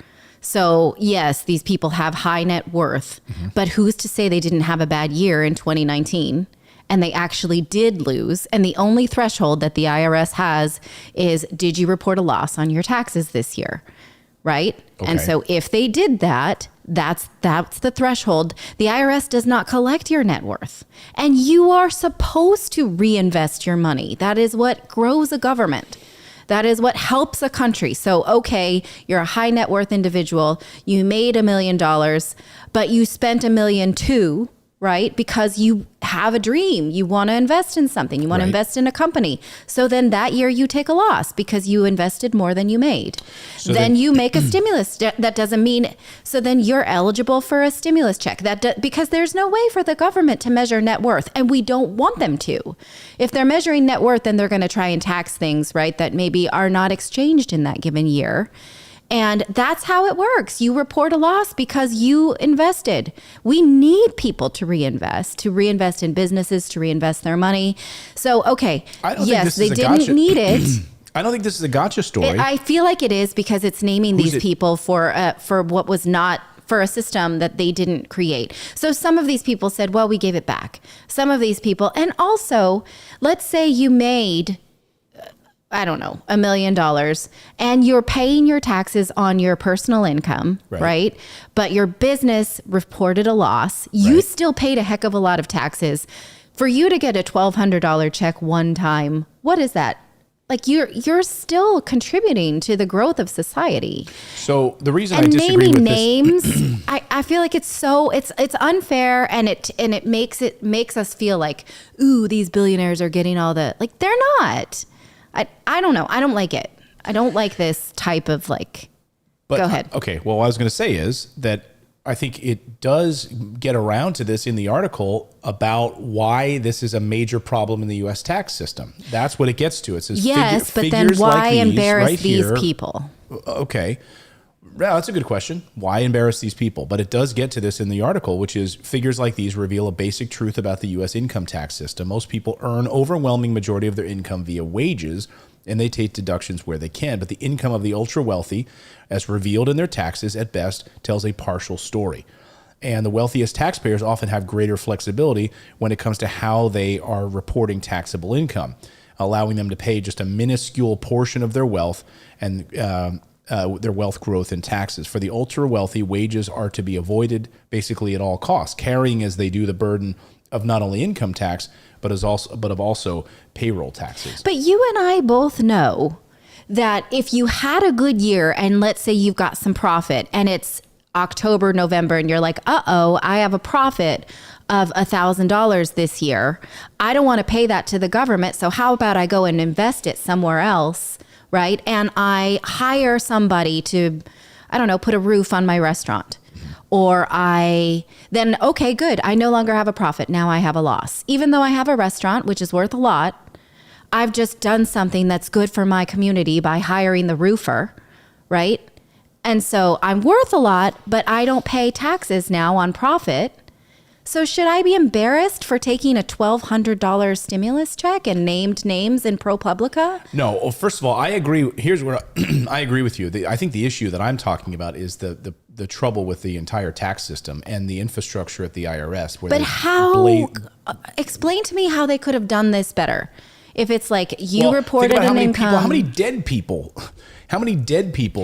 So yes, these people have high net worth, but who's to say they didn't have a bad year in 2019 and they actually did lose? And the only threshold that the IRS has is, did you report a loss on your taxes this year? Right? Okay. And so if they did that, that's the threshold. The IRS does not collect your net worth. And you are supposed to reinvest your money. That is what grows a government. That is what helps a country. So, okay, you're a high net worth individual. You made $1 million, but you spent $1.2 million, right? Because you have a dream. You want to invest in something. You want to invest in a company. So then that year you take a loss because you invested more than you made. So then you make a stimulus. That doesn't mean, so then you're eligible for a stimulus check. Because there's no way for the government to measure net worth, and we don't want them to. If they're measuring net worth, then they're going to try and tax things, right, that maybe are not exchanged in that given year. And that's how it works. You report a loss because you invested. We need people to reinvest in businesses, to reinvest their money. So, okay, yes, they didn't need it. I don't think this is a gotcha story. I feel like it is because it's naming these people for what was not, for a system that they didn't create. So some of these people said, well, we gave it back. Some of these people, and also, let's say you made, I don't know, $1 million, and you're paying your taxes on your personal income, right? But your business reported a loss. You still paid a heck of a lot of taxes. For you to get a $1,200 check one time, what is that? Like you're still contributing to the growth of society. So the reason I disagree with names, I feel like it's unfair, and it makes us feel like, ooh, these billionaires are getting all the, like, they're not. I don't know. I don't like it. I don't like this type of like, go ahead. Okay. Well, what I was going to say is that I think it does get around to this in the article about why this is a major problem in the U.S. tax system. That's what it gets to. It says, yes, but then why embarrass these people? Okay. Yeah, that's a good question. Why embarrass these people? But it does get to this in the article, which is figures like these reveal a basic truth about the U.S. income tax system. Most people earn overwhelming majority of their income via wages, and they take deductions where they can. But the income of the ultra wealthy, as revealed in their taxes, at best tells a partial story. And the wealthiest taxpayers often have greater flexibility when it comes to how they are reporting taxable income, allowing them to pay just a minuscule portion of their wealth and their wealth growth in taxes. For the ultra wealthy, wages are to be avoided basically at all costs, carrying as they do the burden of not only income tax, but of also payroll taxes. But you and I both know that if you had a good year and let's say you've got some profit and it's October, November, and you're like, I have a profit of $1,000 this year. I don't want to pay that to the government. So how about I go and invest it somewhere else, right? And I hire somebody to, I don't know, put a roof on my restaurant. Or okay, good. I no longer have a profit. Now I have a loss. Even though I have a restaurant, which is worth a lot, I've just done something that's good for my community by hiring the roofer, right? And so I'm worth a lot, but I don't pay taxes now on profit. So should I be embarrassed for taking a $1,200 stimulus check and named names in ProPublica? No. Well, first of all, I agree. Here's where I agree with you. I think the issue that I'm talking about is the trouble with the entire tax system and the infrastructure at the IRS. But explain to me how they could have done this better. If it's like you reported an income. How many dead people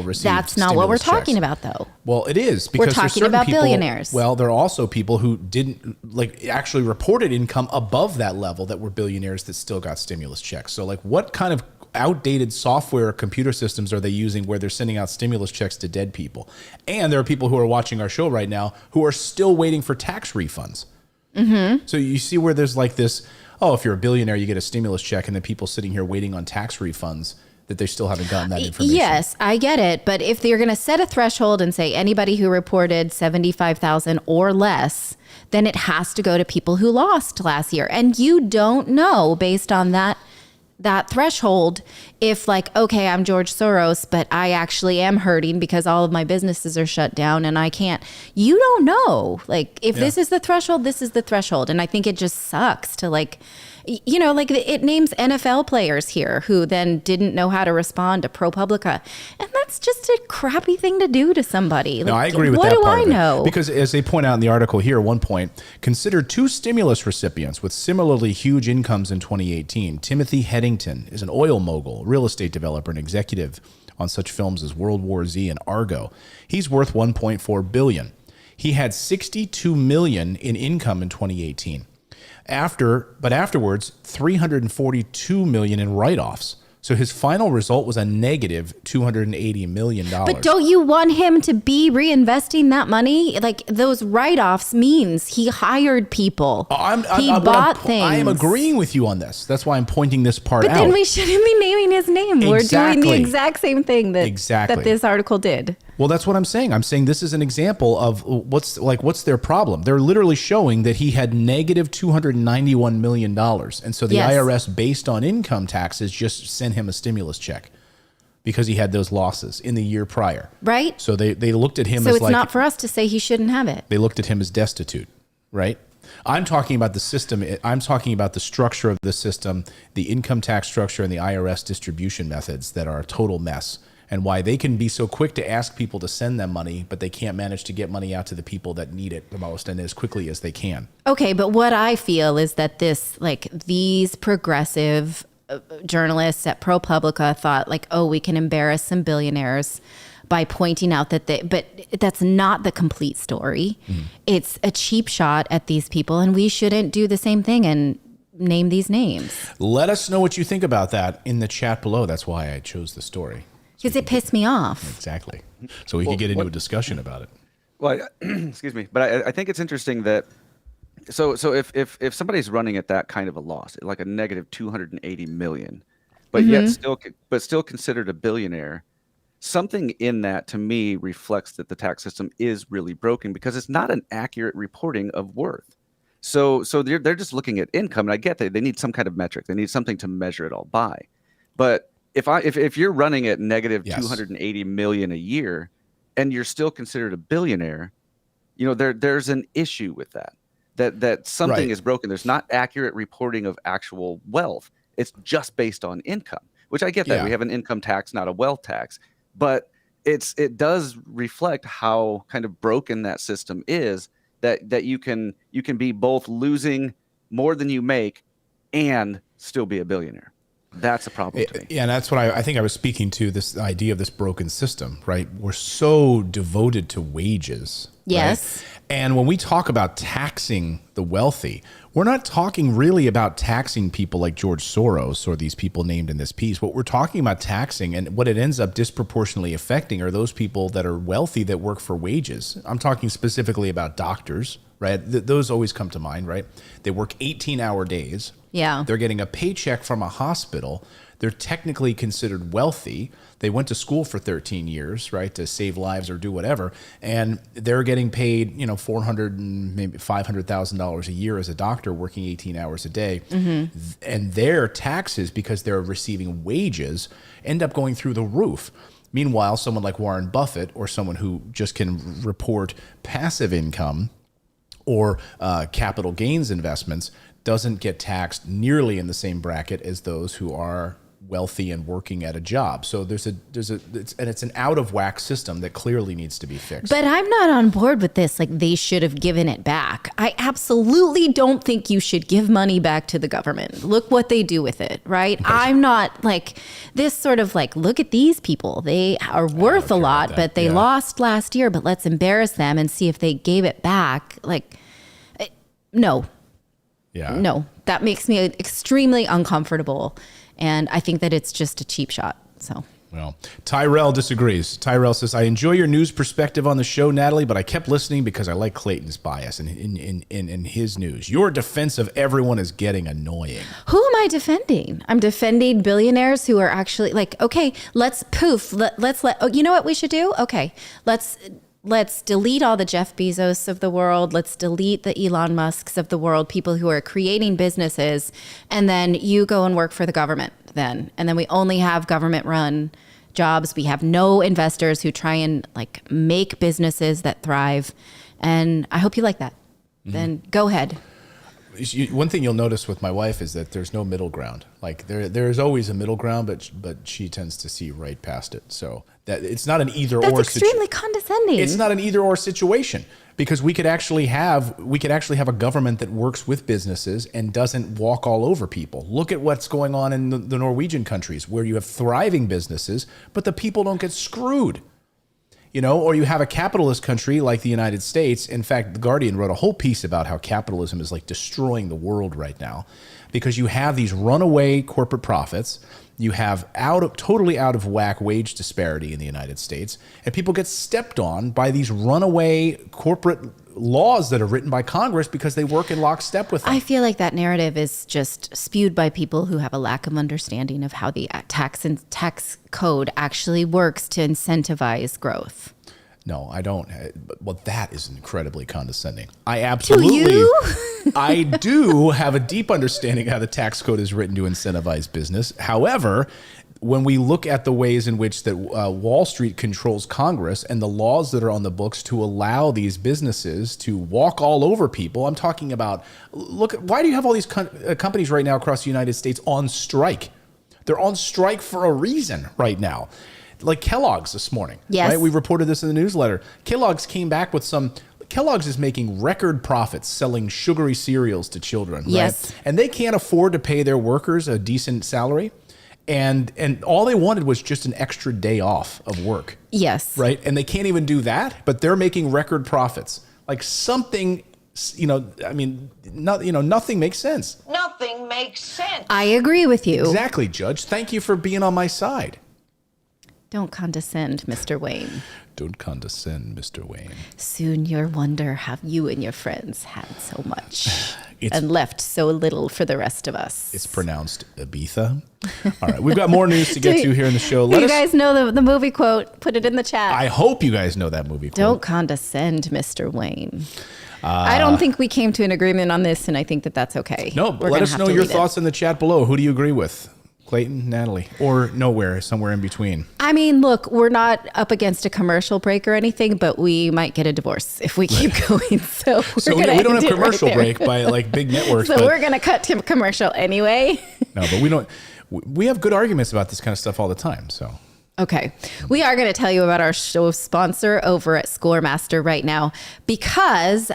received? That's not what we're talking about, though. Well, it is, because we're talking about billionaires. Well, there are also people who didn't actually reported income above that level that were billionaires that still got stimulus checks. So what kind of outdated software or computer systems are they using where they're sending out stimulus checks to dead people? And there are people who are watching our show right now who are still waiting for tax refunds. Mm-hmm. So you see where there's this, if you're a billionaire, you get a stimulus check, and then people sitting here waiting on tax refunds that they still haven't gotten that information. Yes, I get it. But if they're going to set a threshold and say anybody who reported $75,000 or less, then it has to go to people who lost last year. And you don't know based on that threshold if okay, I'm George Soros, but I actually am hurting because all of my businesses are shut down and I can't. You don't know. If this is the threshold, this is the threshold. And I think it just sucks to it names NFL players here who then didn't know how to respond to ProPublica. And that's just a crappy thing to do to somebody. No, I agree with that part. What do I know? Because as they point out in the article here at one point, consider two stimulus recipients with similarly huge incomes in 2018. Timothy Headington is an oil mogul, real estate developer, and executive on such films as World War Z and Argo. He's worth $1.4 billion. He had $62 million in income in 2018. Afterwards, $342 million in write-offs. So his final result was a negative $280 million. But don't you want him to be reinvesting that money? Those write-offs means he hired people. He bought things. I am agreeing with you on this. That's why I'm pointing this part out. But then we shouldn't be naming his name. Exactly. We're doing the exact same thing that this article did. Well, that's what I'm saying. I'm saying this is an example of what's their problem. They're literally showing that he had negative $291 million. And so the IRS, based on income taxes, just sent him a stimulus check because he had those losses in the year prior. Right. So they looked at him as it's it's not for us to say he shouldn't have it. They looked at him as destitute, right? I'm talking about the system. I'm talking about the structure of the system, the income tax structure, and the IRS distribution methods that are a total mess, and why they can be so quick to ask people to send them money, but they can't manage to get money out to the people that need it the most and as quickly as they can. Okay, but what I feel is that these progressive journalists at ProPublica thought we can embarrass some billionaires by pointing out but that's not the complete story. Mm. It's a cheap shot at these people, and we shouldn't do the same thing and name these names. Let us know what you think about that in the chat below. That's why I chose the story. Because it pissed me off. Exactly. So we could get into a discussion about it. Well, excuse me. But I think it's interesting that, so if somebody's running at that kind of a loss, like a negative 280 million, but yet still considered a billionaire, something in that to me reflects that the tax system is really broken because it's not an accurate reporting of worth. So they're just looking at income, and I get that they need some kind of metric. They need something to measure it all by. But if you're running at negative 280 million a year and you're still considered a billionaire, there's an issue with that something is broken. There's not accurate reporting of actual wealth. It's just based on income, which I get that we have an income tax, not a wealth tax, but it does reflect how kind of broken that system is, that you can be both losing more than you make and still be a billionaire. That's a problem to me. Yeah, and that's what I think I was speaking to, this idea of this broken system, right? We're so devoted to wages. Yes. Right? And when we talk about taxing the wealthy, we're not talking really about taxing people like George Soros or these people named in this piece. What we're talking about taxing and what it ends up disproportionately affecting are those people that are wealthy that work for wages. I'm talking specifically about doctors, right? Those always come to mind, right? They work 18-hour days. Yeah. They're getting a paycheck from a hospital. They're technically considered wealthy. They went to school for 13 years, right, to save lives or do whatever, and they're getting paid, $400,000 and maybe $500,000 a year as a doctor working 18 hours a day, and their taxes, because they're receiving wages, end up going through the roof. Meanwhile, someone like Warren Buffett or someone who just can report passive income or capital gains investments doesn't get taxed nearly in the same bracket as those who are wealthy and working at a job. So it's an out of whack system that clearly needs to be fixed. But I'm not on board with this. Like, they should have given it back. I absolutely don't think you should give money back to the government. Look what they do with it, right? I'm not like this sort of like, look at these people. They are worth a lot, but they lost last year, but let's embarrass them and see if they gave it back. Like, no. Yeah. No, that makes me extremely uncomfortable. And I think that it's just a cheap shot. So, well, Tyrell disagrees. Tyrell says, I enjoy your news perspective on the show, Natalie, but I kept listening because I like Clayton's bias in his news. Your defense of everyone is getting annoying. Who am I defending? I'm defending billionaires who are actually like, okay, let's you know what we should do? Okay, let's delete all the Jeff Bezos of the world. Let's delete the Elon Musks of the world, people who are creating businesses. And then you go and work for the government then. And then we only have government run jobs. We have no investors who try and like make businesses that thrive. And I hope you like that. Then go ahead. One thing you'll notice with my wife is that there's no middle ground. Like there's always a middle ground, but she tends to see right past it. So that it's not an either or. That's extremely condescending. It's not an either or situation, because we could actually have a government that works with businesses and doesn't walk all over people. Look at what's going on in the Norwegian countries, where you have thriving businesses, but the people don't get screwed. Or you have a capitalist country like the United States. In fact, The Guardian wrote a whole piece about how capitalism is like destroying the world right now, because you have these runaway corporate profits. You have totally out of whack wage disparity in the United States, and people get stepped on by these runaway corporate laws that are written by Congress because they work in lockstep with them. I feel like that narrative is just spewed by people who have a lack of understanding of how the tax code actually works to incentivize growth. No, I don't. Well, that is incredibly condescending. I absolutely, do you? I do have a deep understanding how the tax code is written to incentivize business. However, when we look at the ways in which that Wall Street controls Congress and the laws that are on the books to allow these businesses to walk all over people, I'm talking about, why do you have all these companies right now across the United States on strike? They're on strike for a reason right now. Like Kellogg's this morning, yes. Right? We reported this in the newsletter. Kellogg's came back with Kellogg's is making record profits selling sugary cereals to children, yes. Right? And they can't afford to pay their workers a decent salary. And all they wanted was just an extra day off of work. Yes. Right? And they can't even do that, but they're making record profits. Like something, nothing makes sense. Nothing makes sense. I agree with you. Exactly, Judge. Thank you for being on my side. Don't condescend, Mr. Wayne. Don't condescend, Mr. Wayne. Soon you'll wonder how you and your friends had so much and left so little for the rest of us. It's pronounced Ibiza. All right, we've got more news to get to here in the show. You guys know the movie quote. Put it in the chat. I hope you guys know that movie quote. Don't condescend, Mr. Wayne. I don't think we came to an agreement on this, and I think that that's okay. No, but let us know your thoughts in the chat below. Who do you agree with? Clayton, Natalie, or nowhere, somewhere in between? I mean, look, we're not up against a commercial break or anything, but we might get a divorce if we keep going. So we don't have commercial break by like big networks. So we're going to cut to commercial anyway. No, but we don't. We have good arguments about this kind of stuff all the time. So. Okay. We are going to tell you about our show sponsor over at Scoremaster right now, because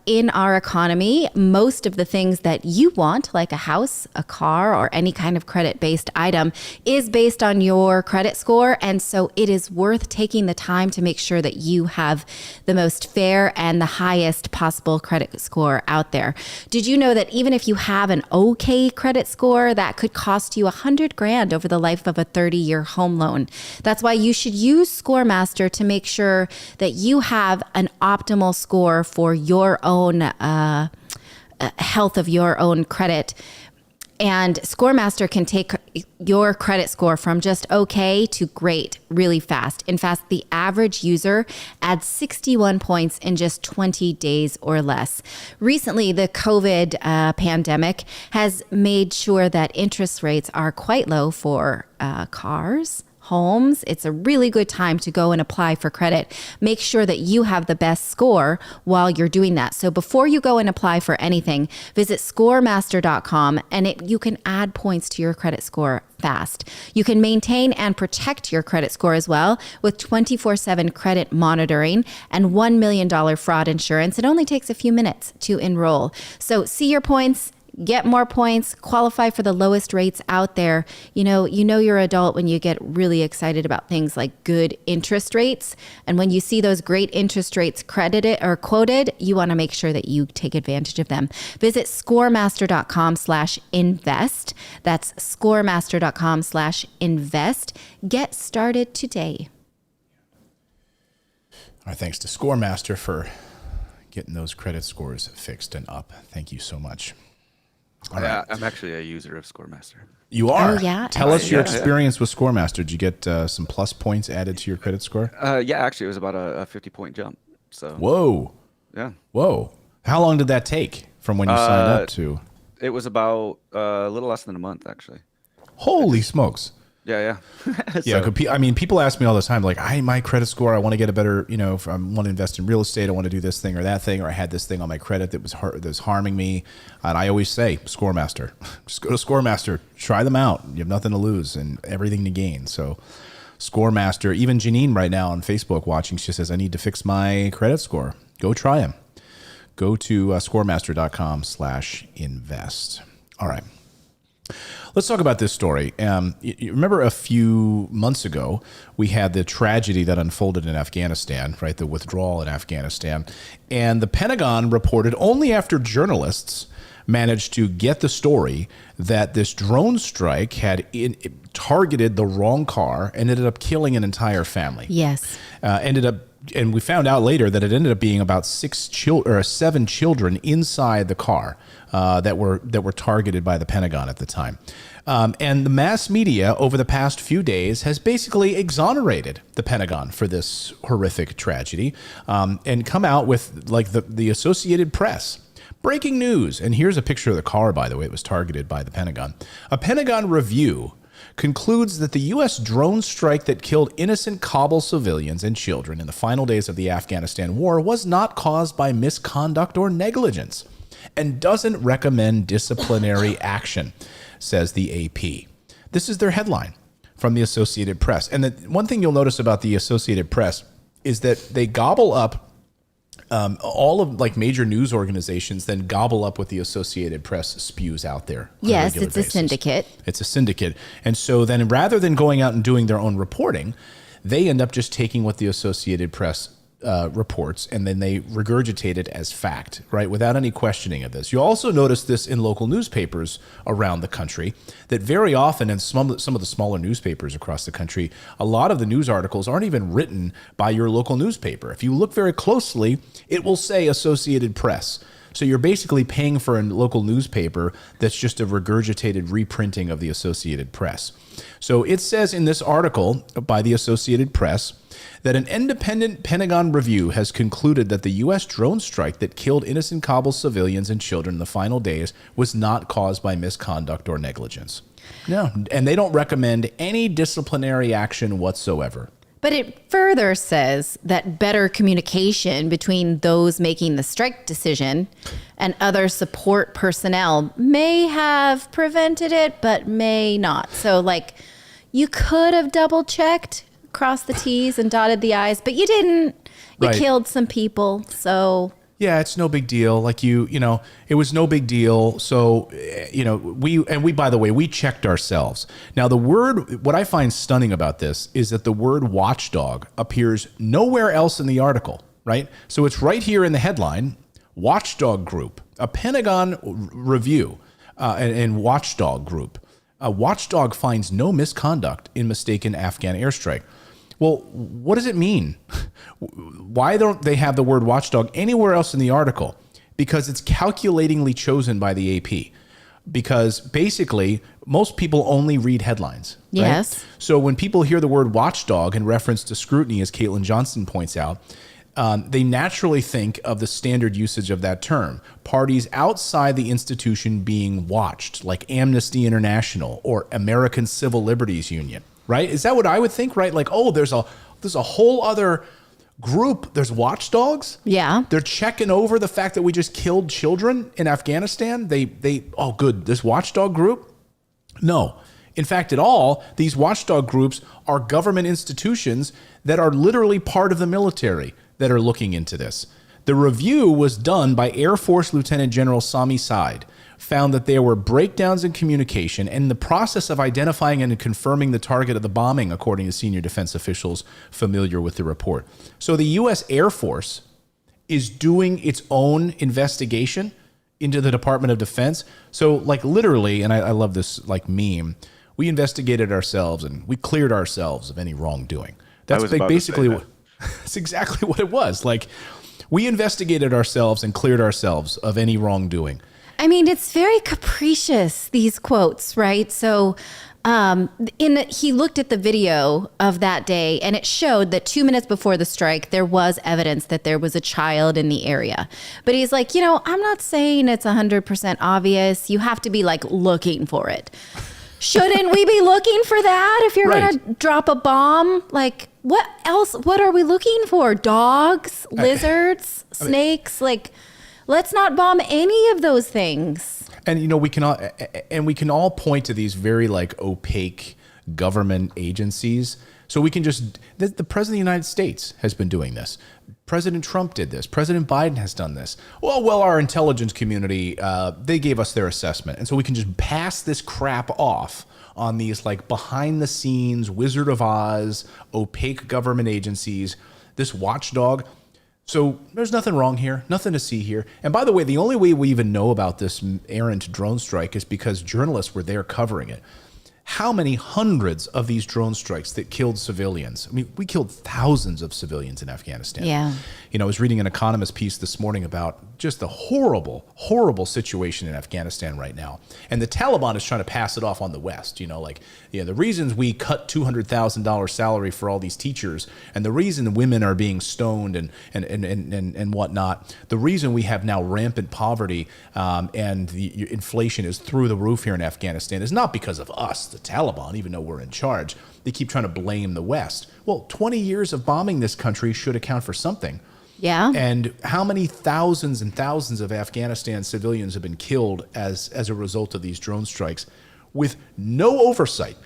in our economy, most of the things that you want, like a house, a car, or any kind of credit-based item, is based on your credit score. And so it is worth taking the time to make sure that you have the most fair and the highest possible credit score out there. Did you know that even if you have an okay credit score, that could cost you $100,000 over the life of a 30-year home loan? That's why you should use ScoreMaster to make sure that you have an optimal score for your own health of your own credit. And ScoreMaster can take your credit score from just okay to great really fast. In fact, the average user adds 61 points in just 20 days or less. Recently, the COVID pandemic has made sure that interest rates are quite low for cars, homes. It's a really good time to go and apply for credit. Make sure that you have the best score while you're doing that. So before you go and apply for anything, visit scoremaster.com and you can add points to your credit score fast. You can maintain and protect your credit score as well with 24/7 credit monitoring and $1 million fraud insurance. It only takes a few minutes to enroll. So see your points, get more points, qualify for the lowest rates out there. You know you're an adult when you get really excited about things like good interest rates. And when you see those great interest rates credited or quoted, you want to make sure that you take advantage of them. Visit scoremaster.com/invest. That's scoremaster.com/invest. Get started today. Our thanks to ScoreMaster for getting those credit scores fixed and up. Thank you so much. All right. I'm actually a user of ScoreMaster. You are? Oh, yeah. Tell us your experience with ScoreMaster. Did you get some plus points added to your credit score? Yeah, actually, it was about a 50-point jump. So. Whoa. Yeah. Whoa. How long did that take from when you signed up to? It was about a little less than a month, actually. Holy smokes. Yeah. Yeah, I mean, people ask me all the time, like, my credit score, I want to get a better, if I want to invest in real estate, I want to do this thing or that thing, or I had this thing on my credit that was harming me. And I always say, ScoreMaster. Just go to ScoreMaster, try them out. You have nothing to lose and everything to gain. So ScoreMaster, even Janine right now on Facebook watching, she says, I need to fix my credit score. Go try them. Go to scoremaster.com/invest. All right. Let's talk about this story. You remember a few months ago, we had the tragedy that unfolded in Afghanistan, right? The withdrawal in Afghanistan. And the Pentagon reported only after journalists managed to get the story that this drone strike had targeted the wrong car and ended up killing an entire family. Yes. And we found out later that it ended up being about 7 children inside the car that were targeted by the Pentagon at the time. And the mass media over the past few days has basically exonerated the Pentagon for this horrific tragedy and come out with like the Associated Press. Breaking news. And here's a picture of the car, by the way. It was targeted by the Pentagon. A Pentagon review concludes that the U.S. drone strike that killed innocent Kabul civilians and children in the final days of the Afghanistan war was not caused by misconduct or negligence and doesn't recommend disciplinary action, says the AP. This is their headline from the Associated Press. And the one thing you'll notice about the Associated Press is that they gobble up all of like major news organizations then gobble up what the Associated Press spews out there. Yes, it's a syndicate. It's a syndicate. And so then rather than going out and doing their own reporting, they end up just taking what the Associated Press reports and then they regurgitate it as fact, right? Without any questioning of this. You also notice this in local newspapers around the country that very often in some of the smaller newspapers across the country, a lot of the news articles aren't even written by your local newspaper. If you look very closely, it will say Associated Press. So you're basically paying for a local newspaper that's just a regurgitated reprinting of the Associated Press. So it says in this article by the Associated Press that an independent Pentagon review has concluded that the U.S. drone strike that killed innocent Kabul civilians and children in the final days was not caused by misconduct or negligence. No, and they don't recommend any disciplinary action whatsoever. But it further says that better communication between those making the strike decision and other support personnel may have prevented it, but may not. So, like, you could have double-checked, crossed the T's and dotted the I's, but you didn't. You killed some people, so yeah, it's no big deal. Like you know, it was no big deal. So, you know, we, by the way, we checked ourselves. Now, what I find stunning about this is that the word watchdog appears nowhere else in the article, right? So it's right here in the headline, watchdog group, a Pentagon review and watchdog group. A watchdog finds no misconduct in mistaken Afghan airstrike. Well, what does it mean? Why don't they have the word watchdog anywhere else in the article? Because it's calculatingly chosen by the AP. Because basically, most people only read headlines. Yes. Right? So when people hear the word watchdog in reference to scrutiny, as Caitlin Johnson points out, they naturally think of the standard usage of that term. Parties outside the institution being watched, like Amnesty International or American Civil Liberties Union. Right? Is that what I would think? Right? Like, oh, there's a whole other group. There's watchdogs. Yeah. They're checking over the fact that we just killed children in Afghanistan. Oh, good. This watchdog group? No. In fact, these watchdog groups are government institutions that are literally part of the military that are looking into this. The review was done by Air Force Lieutenant General Sami Said, found that there were breakdowns in communication and in the process of identifying and confirming the target of the bombing, according to senior defense officials familiar with the report. So the U.S. Air Force is doing its own investigation into the Department of Defense. So like literally, and I love this like meme, we investigated ourselves and we cleared ourselves of any wrongdoing. That's basically what, that's exactly what it was. Like we investigated ourselves and cleared ourselves of any wrongdoing. I mean, it's very capricious, these quotes, right? So he looked at the video of that day and it showed that 2 minutes before the strike, there was evidence that there was a child in the area. But he's like, you know, I'm not saying it's 100% obvious. You have to be like looking for it. Shouldn't we be looking for that if you're going to drop a bomb? Like, what else? What are we looking for? Dogs, lizards, snakes? Like, let's not bomb any of those things. And you know, we can all point to these very like opaque government agencies. So we can just the President of the United States has been doing this. President Trump did this. President Biden has done this. Well, our intelligence community, they gave us their assessment. And so we can just pass this crap off on these like behind the scenes, Wizard of Oz, opaque government agencies, this watchdog. So there's nothing wrong here, nothing to see here. And by the way, the only way we even know about this errant drone strike is because journalists were there covering it. How many hundreds of these drone strikes that killed civilians? I mean, we killed thousands of civilians in Afghanistan. Yeah. You know, I was reading an Economist piece this morning about just the horrible, horrible situation in Afghanistan right now. And the Taliban is trying to pass it off on the West. You know, like, yeah, the reasons we cut $200,000 salary for all these teachers and the reason women are being stoned and whatnot, the reason we have now rampant poverty and the inflation is through the roof here in Afghanistan is not because of us, the Taliban, even though we're in charge. They keep trying to blame the West. Well, 20 years of bombing this country should account for something. Yeah. And how many thousands and thousands of Afghanistan civilians have been killed as a result of these drone strikes with no oversight?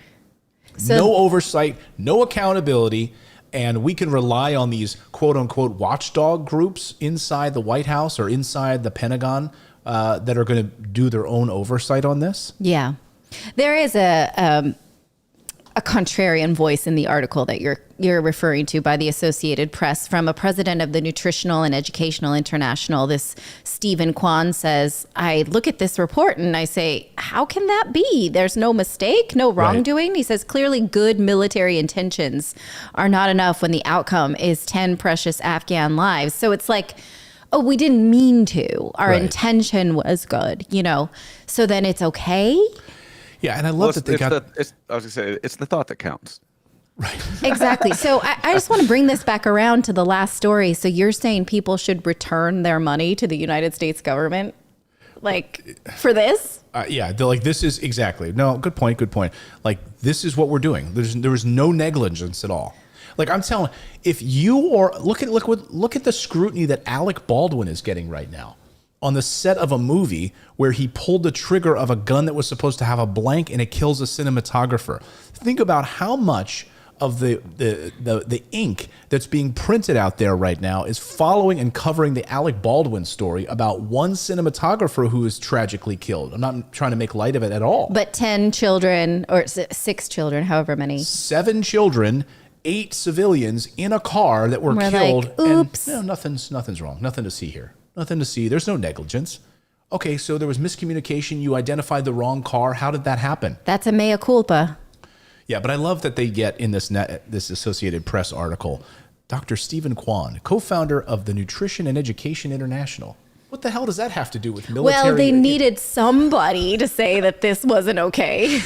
No oversight, no accountability, and we can rely on these quote-unquote watchdog groups inside the White House or inside the Pentagon that are going to do their own oversight on this? Yeah. There is a contrarian voice in the article that you're referring to by the Associated Press from a president of the Nutritional and Educational International. This Stephen Kwan says, I look at this report and I say, how can that be? There's no mistake, no wrongdoing. Right. He says, clearly good military intentions are not enough when the outcome is 10 precious Afghan lives. So it's like, oh, we didn't mean to. Our intention was good, you know, so then it's okay. Yeah, and I love that they got... I was going to say, it's the thought that counts. Right. Exactly. So I just want to bring this back around to the last story. So you're saying people should return their money to the United States government? Like, for this? Yeah, they're like, this is exactly. No, good point. Like, this is what we're doing. There was no negligence at all. Like, I'm telling, if you are... Look at the scrutiny that Alec Baldwin is getting right now on the set of a movie where he pulled the trigger of a gun that was supposed to have a blank and it kills a cinematographer. Think about how much of the ink that's being printed out there right now is following and covering the Alec Baldwin story about one cinematographer who is tragically killed. I'm not trying to make light of it at all. But 10 children, or 6 children, however many. 7 children, 8 civilians in a car that were killed. Like, oops. And nothing's wrong. Nothing to see here. Nothing to see. There's no negligence. Okay, so there was miscommunication. You identified the wrong car. How did that happen? That's a mea culpa. Yeah, but I love that they get in this Associated Press article, Dr. Stephen Kwan, co-founder of the Nutrition and Education International. What the hell does that have to do with military? Well, they needed somebody to say that this wasn't okay.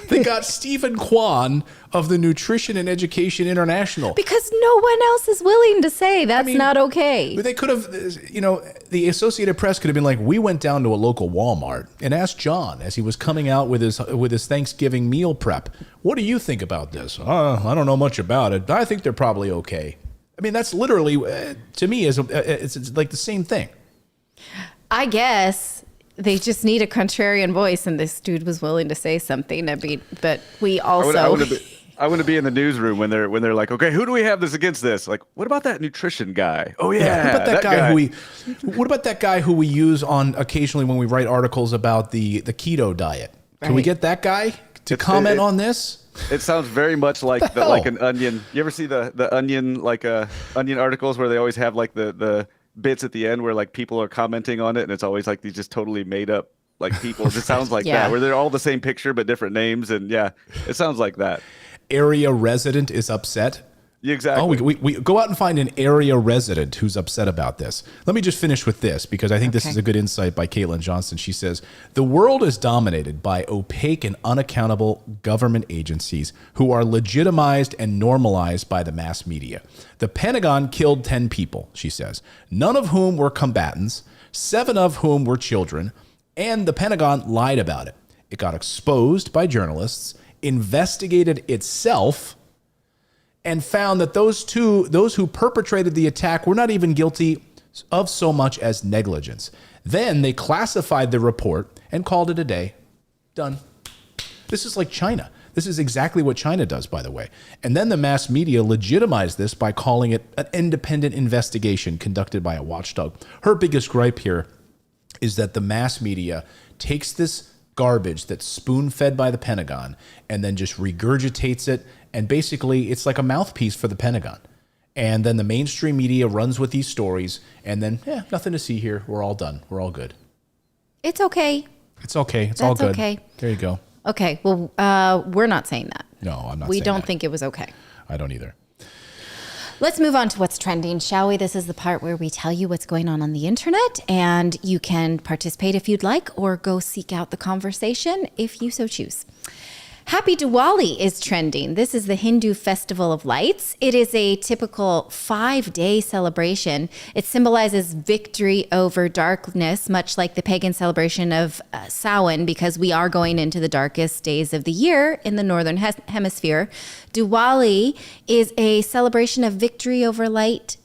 They got Stephen Kwan of the Nutrition and Education International. Because no one else is willing to say that's not okay. They could have, the Associated Press could have been like, we went down to a local Walmart and asked John as he was coming out with his Thanksgiving meal prep, what do you think about this? I don't know much about it, but I think they're probably okay. I mean, that's literally, to me, it's like the same thing. I guess they just need a contrarian voice, and this dude was willing to say something. But we also. I want to be in the newsroom when they're like, okay, who do we have this against this? Like, what about that nutrition guy? Oh yeah, what about that guy. What about that guy who we use on occasionally when we write articles about the keto diet? Can we get that guy to comment on this? It sounds very much like an Onion. You ever see the Onion Onion articles where they always have like the bits at the end where like people are commenting on it, and it's always like these just totally made up like people. It just sounds like that, where they're all the same picture but different names, and yeah, it sounds like that. Area resident is upset. Exactly. Oh, we go out and find an area resident who's upset about this. Let me just finish with this, because I think this is a good insight by Caitlin Johnson. She says, the world is dominated by opaque and unaccountable government agencies who are legitimized and normalized by the mass media. The Pentagon killed 10 people, she says, none of whom were combatants, 7 of whom were children, and the Pentagon lied about it. It got exposed by journalists, investigated itself, and found that those who perpetrated the attack were not even guilty of so much as negligence. Then they classified the report and called it a day. Done. This is like China. This is exactly what China does, by the way. And then the mass media legitimized this by calling it an independent investigation conducted by a watchdog. Her biggest gripe here is that the mass media takes this garbage that's spoon-fed by the Pentagon and then just regurgitates it, and basically it's like a mouthpiece for the Pentagon. And then the mainstream media runs with these stories, and then nothing to see here. We're all done. We're all good. It's okay. It's okay. It's all good. Okay. There you go. Okay. Well, we're not saying that. No, I'm not. We don't think it was okay. I don't either. Let's move on to what's trending, shall we? This is the part where we tell you what's going on the internet, and you can participate if you'd like, or go seek out the conversation if you so choose. Happy Diwali is trending. This is the Hindu festival of lights. It is a typical 5-day celebration. It symbolizes victory over darkness, much like the pagan celebration of Samhain, because we are going into the darkest days of the year in the northern hemisphere. Diwali is a celebration of victory over light,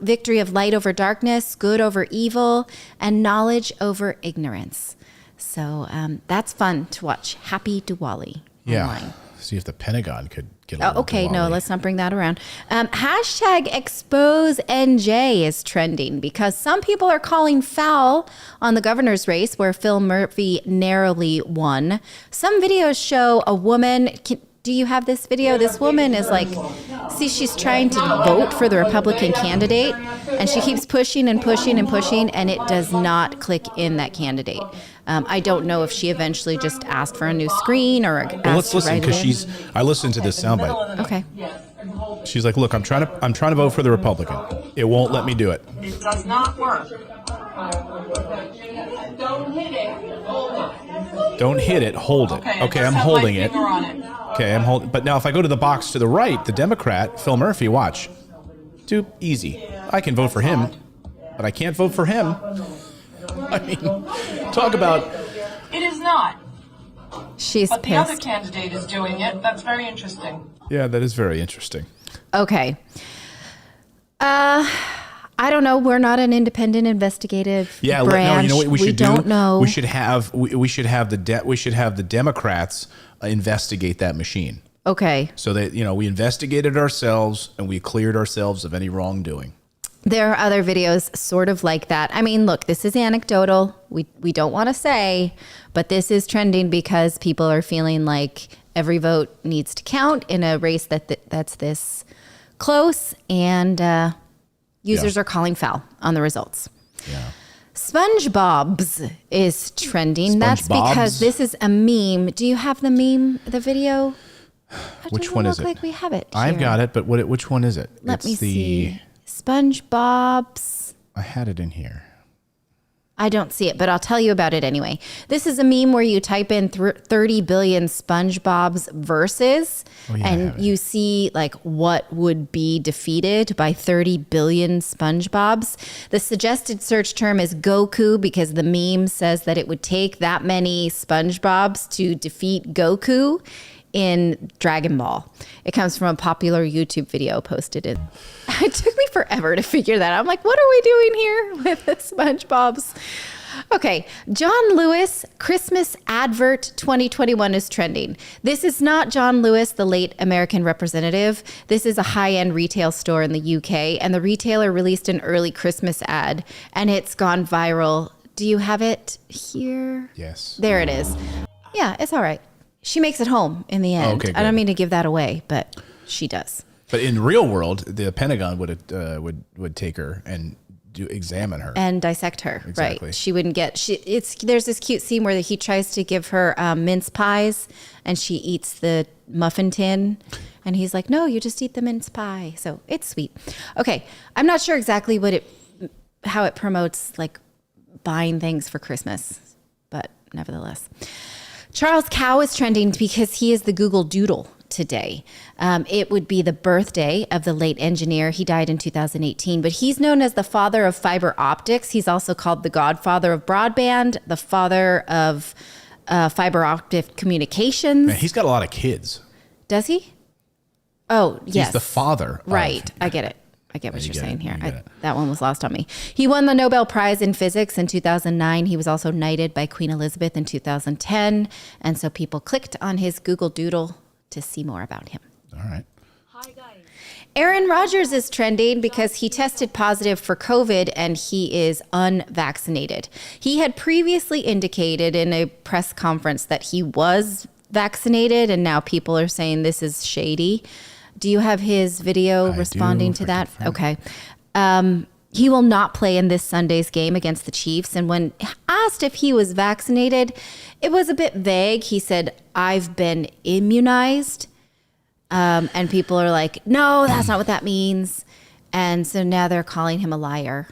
victory of light over darkness, good over evil, and knowledge over ignorance. So that's fun to watch. Happy Diwali. Yeah. Online. See if the Pentagon could get a little okay, Diwali. no, let's not bring that around. Hashtag expose NJ is trending because some people are calling foul on the governor's race where Phil Murphy narrowly won. Some videos show a woman. Do you have this video? This woman is like, see, she's trying to vote for the Republican candidate, and she keeps pushing and pushing and pushing, and it does not click in that candidate. I don't know if she eventually just asked for a new screen or asked let's to listen, write it in. I listened to this soundbite. Okay. She's like, look, I'm trying to vote for the Republican. It won't let me do it. It does not work. Don't hit it. Hold it. Don't hit it. Hold it. Okay, I'm holding it. Okay, I'm holding. But now if I go to the box to the right, the Democrat, Phil Murphy, watch. Too easy. I can vote for him, but I can't vote for him. I mean, talk about... It is not. She's but pissed. The other candidate is doing it. That's very interesting. Yeah, that is very interesting. Okay. I don't know. We're not an independent investigative branch. No, you know what we should do? Don't know. We should have the Democrats investigate that machine. Okay. So that, we investigated ourselves and we cleared ourselves of any wrongdoing. There are other videos sort of like that. I mean, look, this is anecdotal. We don't want to say, but this is trending because people are feeling like every vote needs to count in a race that's this close, and users are calling foul on the results. Yeah. SpongeBob's is trending. That's because this is a meme. Do you have the meme, the video? Which one is it? Like we have it here. I've got it, but which one is it? Let me see. SpongeBob's. I had it in here. I don't see it, but I'll tell you about it anyway. This is a meme where you type in 30 billion SpongeBob's verses, and you see like what would be defeated by 30 billion SpongeBob's. The suggested search term is Goku because the meme says that it would take that many SpongeBob's to defeat Goku in Dragon Ball. It comes from a popular YouTube video posted in. It took me forever to figure that out. I'm like, what are we doing here with the SpongeBob's? Okay, John Lewis Christmas advert 2021 is trending. This is not John Lewis, the late American representative. This is a high-end retail store in the UK, and the retailer released an early Christmas ad, and it's gone viral. Do you have it here? Yes. There it is. Yeah, it's all right. She makes it home in the end. Okay, I don't mean to give that away, but she does. But in real world, the Pentagon would take her and examine her and dissect her. Exactly. Right? She wouldn't get. There's this cute scene where he tries to give her mince pies, and she eats the muffin tin, and he's like, "No, you just eat the mince pie." So it's sweet. Okay, I'm not sure exactly how it promotes like buying things for Christmas, but nevertheless. Charles Cow is trending because he is the Google Doodle today. It would be the birthday of the late engineer. He died in 2018, but he's known as the father of fiber optics. He's also called the godfather of broadband, the father of fiber optic communications. Man, he's got a lot of kids. Does he? Oh, yes. He's the father. Right. I get it. I get what you're saying here. That one was lost on me. He won the Nobel Prize in Physics in 2009. He was also knighted by Queen Elizabeth in 2010. And so people clicked on his Google Doodle to see more about him. All right. Hi, guys. Aaron Rodgers is trending because he tested positive for COVID and he is unvaccinated. He had previously indicated in a press conference that he was vaccinated, and now people are saying this is shady. Do you have his video responding to that? Okay. He will not play in this Sunday's game against the Chiefs. And when asked if he was vaccinated, it was a bit vague. He said, "I've been immunized." And people are like, "No, that's not what that means." And so now they're calling him a liar.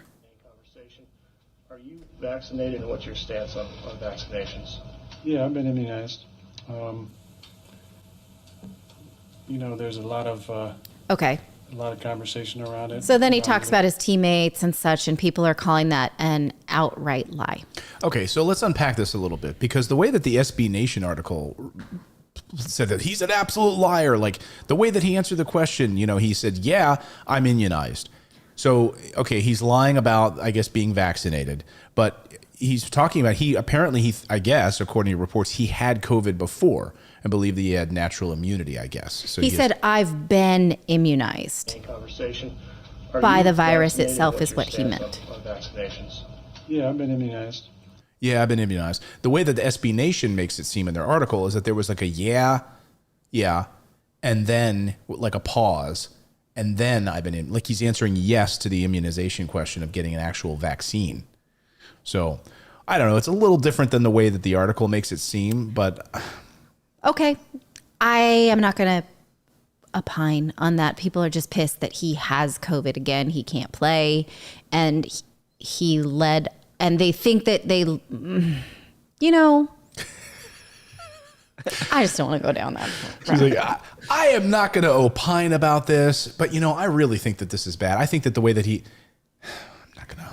Are you vaccinated, and what's your stance on vaccinations? Yeah, I've been immunized. There's a lot of conversation around it. So then he talks about his teammates and such, and people are calling that an outright lie. Okay, so let's unpack this a little bit, because the way that the SB Nation article said that he's an absolute liar, like the way that he answered the question, he said, "Yeah, I'm immunized." So, okay, he's lying about, I guess, being vaccinated, but he's talking about I guess, according to reports, he had COVID before and believed that he had natural immunity, I guess. So he said, "I've been immunized." By the virus itself is what he meant. On vaccinations? Yeah, I've been immunized. Yeah, I've been immunized. The way that the SB Nation makes it seem in their article is that there was like a yeah, and then like a pause, and then I've been like he's answering yes to the immunization question of getting an actual vaccine. So I don't know. It's a little different than the way that the article makes it seem, but okay, I am not going to opine on that. People are just pissed that he has COVID again. He can't play, and he led. And they think that I just don't want to go down that. She's like, I am not going to opine about this, but I really think that this is bad. I think that the way that I'm not going to.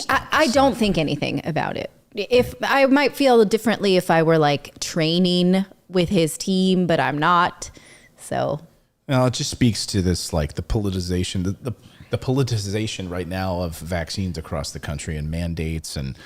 I don't think anything about it. If I might feel differently if I were like training with his team, but I'm not. So. Well, it just speaks to this, like the politicization, the politicization right now of vaccines across the country and mandates and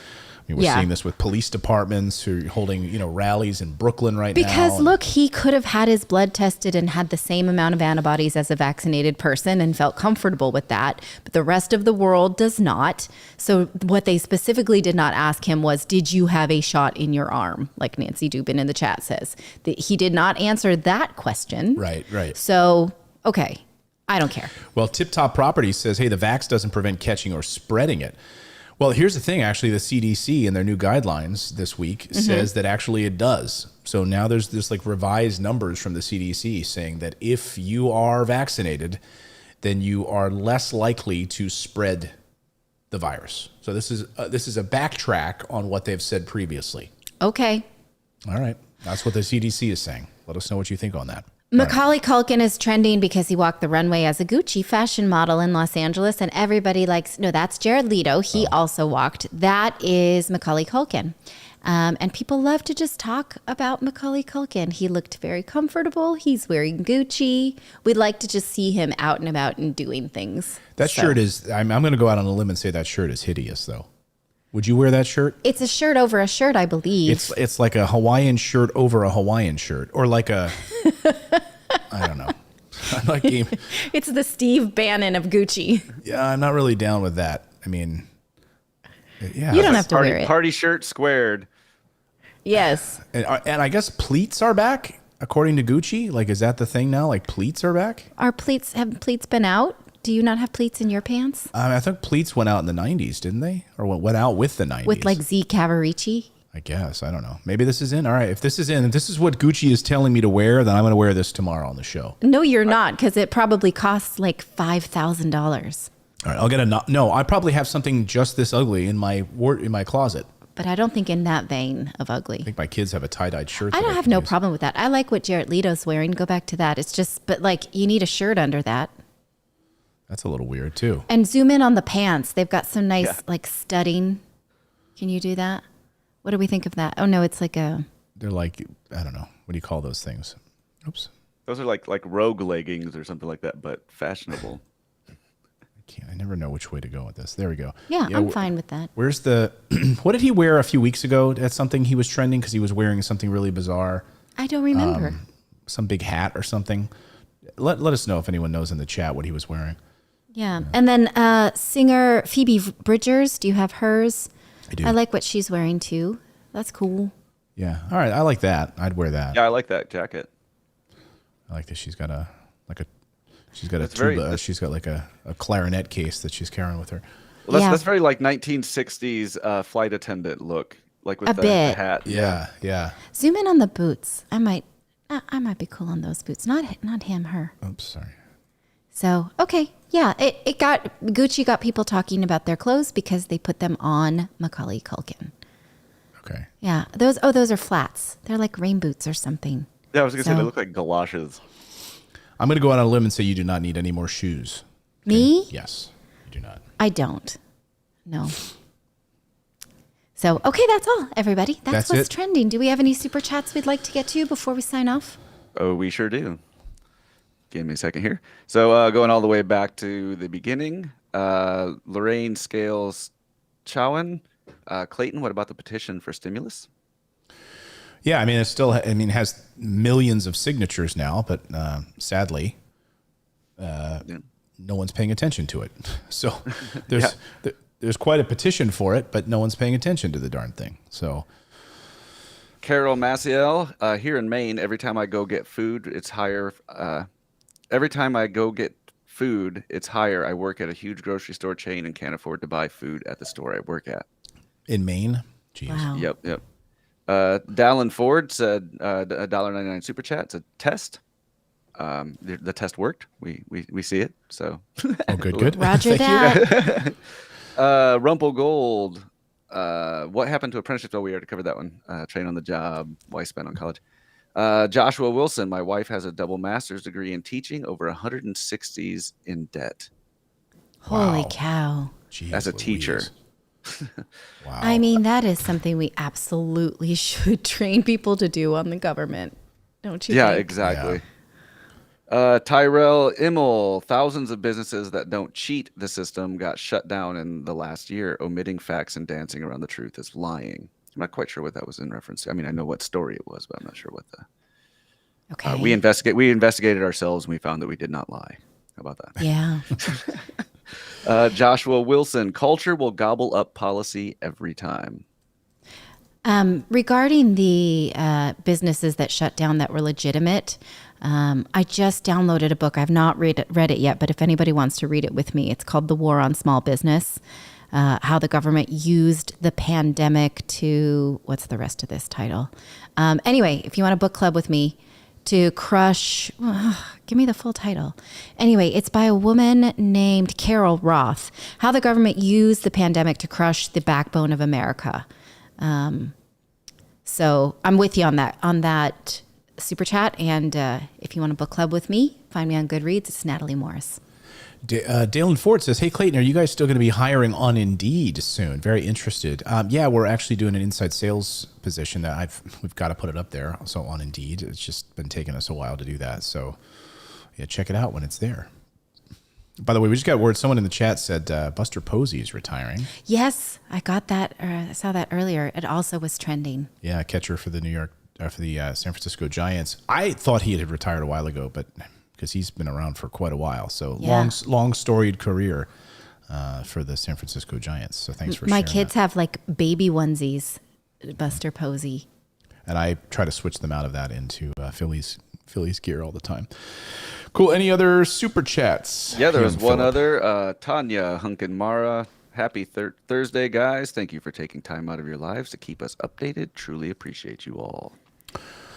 mean, we're seeing this with police departments who are holding, rallies in Brooklyn right now. Because look, he could have had his blood tested and had the same amount of antibodies as a vaccinated person and felt comfortable with that. But the rest of the world does not. So what they specifically did not ask him was, did you have a shot in your arm? Like Nancy Dubin in the chat says. He did not answer that question. Right. So, okay, I don't care. Well, Tip Top Properties says, hey, the vax doesn't prevent catching or spreading it. Well, here's the thing. Actually, the CDC in their new guidelines this week says that actually it does. So now there's this like revised numbers from the CDC saying that if you are vaccinated, then you are less likely to spread the virus. So this is a backtrack on what they've said previously. Okay. All right. That's what the CDC is saying. Let us know what you think on that. Macaulay Culkin is trending because he walked the runway as a Gucci fashion model in Los Angeles, and everybody no, that's Jared Leto. He also walked. That is Macaulay Culkin. And people love to just talk about Macaulay Culkin. He looked very comfortable. He's wearing Gucci. We'd like to just see him out and about and doing things. That shirt is, I'm going to go out on a limb and say that shirt is hideous, though. Would you wear that shirt? It's a shirt over a shirt, I believe. It's like a Hawaiian shirt over a Hawaiian shirt, or like a, I don't know. I'm not game. It's the Steve Bannon of Gucci. Yeah, I'm not really down with that. I mean, yeah. You don't have to wear it. Party shirt squared. Yes. And I guess pleats are back, according to Gucci. Like, is that the thing now? Like, pleats are back? Have pleats been out? Do you not have pleats in your pants? I think pleats went out in the 90s, didn't they? Or went out with the 90s? With like Z Cavaricci? I guess. I don't know. Maybe this is in. All right. If this is what Gucci is telling me to wear, then I'm going to wear this tomorrow on the show. No, you're not, because it probably costs like $5,000. All right. I'll get no, I probably have something just this ugly in my closet. But I don't think in that vein of ugly. I think my kids have a tie-dyed shirt. I don't have no problem with that. I like what Jared Leto's wearing. Go back to that. It's just, but like, you need a shirt under that. That's a little weird too. And zoom in on the pants. They've got some nice like studding. Can you do that? What do we think of that? Oh no, it's like they're like, I don't know. What do you call those things? Oops. Those are like rogue leggings or something like that, but fashionable. I never know which way to go with this. There we go. Yeah, I'm fine with that. Where's the, what did he wear a few weeks ago? That's something he was trending because he was wearing something really bizarre. I don't remember. Some big hat or something. Let us know if anyone knows in the chat what he was wearing. Yeah. And then singer Phoebe Bridgers, do you have hers? I do. I like what she's wearing too. That's cool. Yeah. All right. I like that. I'd wear that. Yeah, I like that jacket. I like that she's got a tuba. She's got like a clarinet case that she's carrying with her. Well, that's very like 1960s flight attendant look, like with the hat. Yeah, yeah. Zoom in on the boots. I might be cool on those boots. Not him, her. Oops, sorry. So, okay. Yeah, Gucci got people talking about their clothes because they put them on Macaulay Culkin. Okay. Yeah. Those are flats. They're like rain boots or something. Yeah, I was going to say they look like galoshes. I'm going to go out on a limb and say you do not need any more shoes. Okay? Me? Yes, you do not. I don't. No. So, okay, that's all, everybody. That's what's trending. Do we have any super chats we'd like to get to before we sign off? Oh, we sure do. Give me a second here. So going all the way back to the beginning, Lorraine Scales Chowan. Clayton, what about the petition for stimulus? Yeah, I mean, it has millions of signatures now, but sadly, no one's paying attention to it. So there's quite a petition for it, but no one's paying attention to the darn thing. So Carol Maciel, here in Maine, every time I go get food, it's higher. Every time I go get food, it's higher. I work at a huge grocery store chain and can't afford to buy food at the store I work at. In Maine? Jeez. Wow. Yep. Dallin Ford said $1.99 super chat. It's a test. The test worked. We see it. So. Oh, good. Roger that. Rumple Gold. What happened to apprenticeship? Oh, we already covered that one. Train on the job. Why spend on college? Joshua Wilson. My wife has a double master's degree in teaching, over 160s in debt. Holy cow. Jeez, as a Louise. Teacher. Wow. I mean, that is something we absolutely should train people to do on the government. Don't you Yeah, think? exactly. Tyrell Immel, thousands of businesses that don't cheat the system got shut down in the last year. Omitting facts and dancing around the truth is lying. I'm not quite sure what that was in reference to. I mean, I know what story it was, but I'm not sure what the... Okay. We investigated ourselves and we found that we did not lie. How about that? Yeah. Joshua Wilson, culture will gobble up policy every time. Regarding the businesses that shut down that were legitimate, I just downloaded a book. I've not read it yet, but if anybody wants to read it with me, it's called The War on Small Business, how the government used the pandemic to, what's the rest of this title? Anyway, if you want a book club with me, to crush, give me the full title. Anyway, it's by a woman named Carol Roth, how the government used the pandemic to crush the backbone of America. So I'm with you on that super chat. And if you want a book club with me, find me on Goodreads. It's Natalie Morris. Dalen Ford says, hey, Clayton, are you guys still going to be hiring on Indeed soon? Very interested. Yeah, we're actually doing an inside sales position that we've got to put it up there. So on Indeed, it's just been taking us a while to do that. So yeah, check it out when it's there. By the way, we just got word. Someone in the chat said Buster Posey is retiring. Yes, I got that. I saw that earlier. It also was trending. Yeah, catcher for the San Francisco Giants. I thought he had retired a while ago, but because he's been around for quite a while. So yeah. long storied career for the San Francisco Giants. So thanks for sharing. My kids have like baby onesies, Buster Posey. And I try to switch them out of that into Phillies gear all the time. Cool. Any other super chats? Yeah, there was one other. Tanya Hunkenmara. Happy Thursday, guys. Thank you for taking time out of your lives to keep us updated. Truly appreciate you all.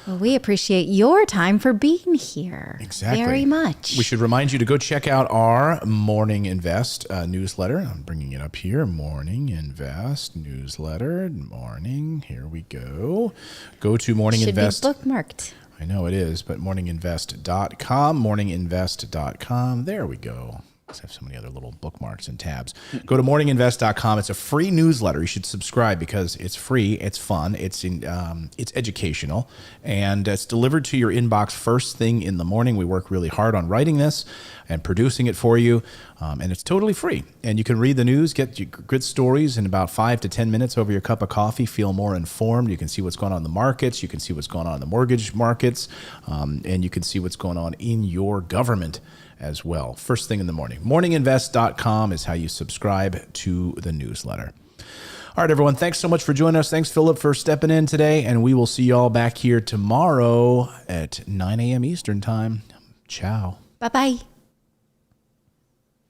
Well, we appreciate your time for being here. Exactly. Very much. We should remind you to go check out our Morning Invest newsletter. I'm bringing it up here. Morning Invest newsletter. Morning. Here we go. Go to Morning Invest. Should be bookmarked. I know it is, but morninginvest.com. Morninginvest.com. There we go. I have so many other little bookmarks and tabs. Go to morninginvest.com. It's a free newsletter. You should subscribe because it's free, it's fun, it's educational, and it's delivered to your inbox first thing in the morning. We work really hard on writing this and producing it for you, and it's totally free. And you can read the news, get good stories in about 5 to 10 minutes over your cup of coffee, feel more informed. You can see what's going on in the markets. You can see what's going on in the mortgage markets, and you can see what's going on in your government as well. First thing in the morning. Morninginvest.com is how you subscribe to the newsletter. All right, everyone. Thanks so much for joining us. Thanks, Philip, for stepping in today. And we will see you all back here tomorrow at 9 a.m. Eastern time. Ciao. Bye-bye.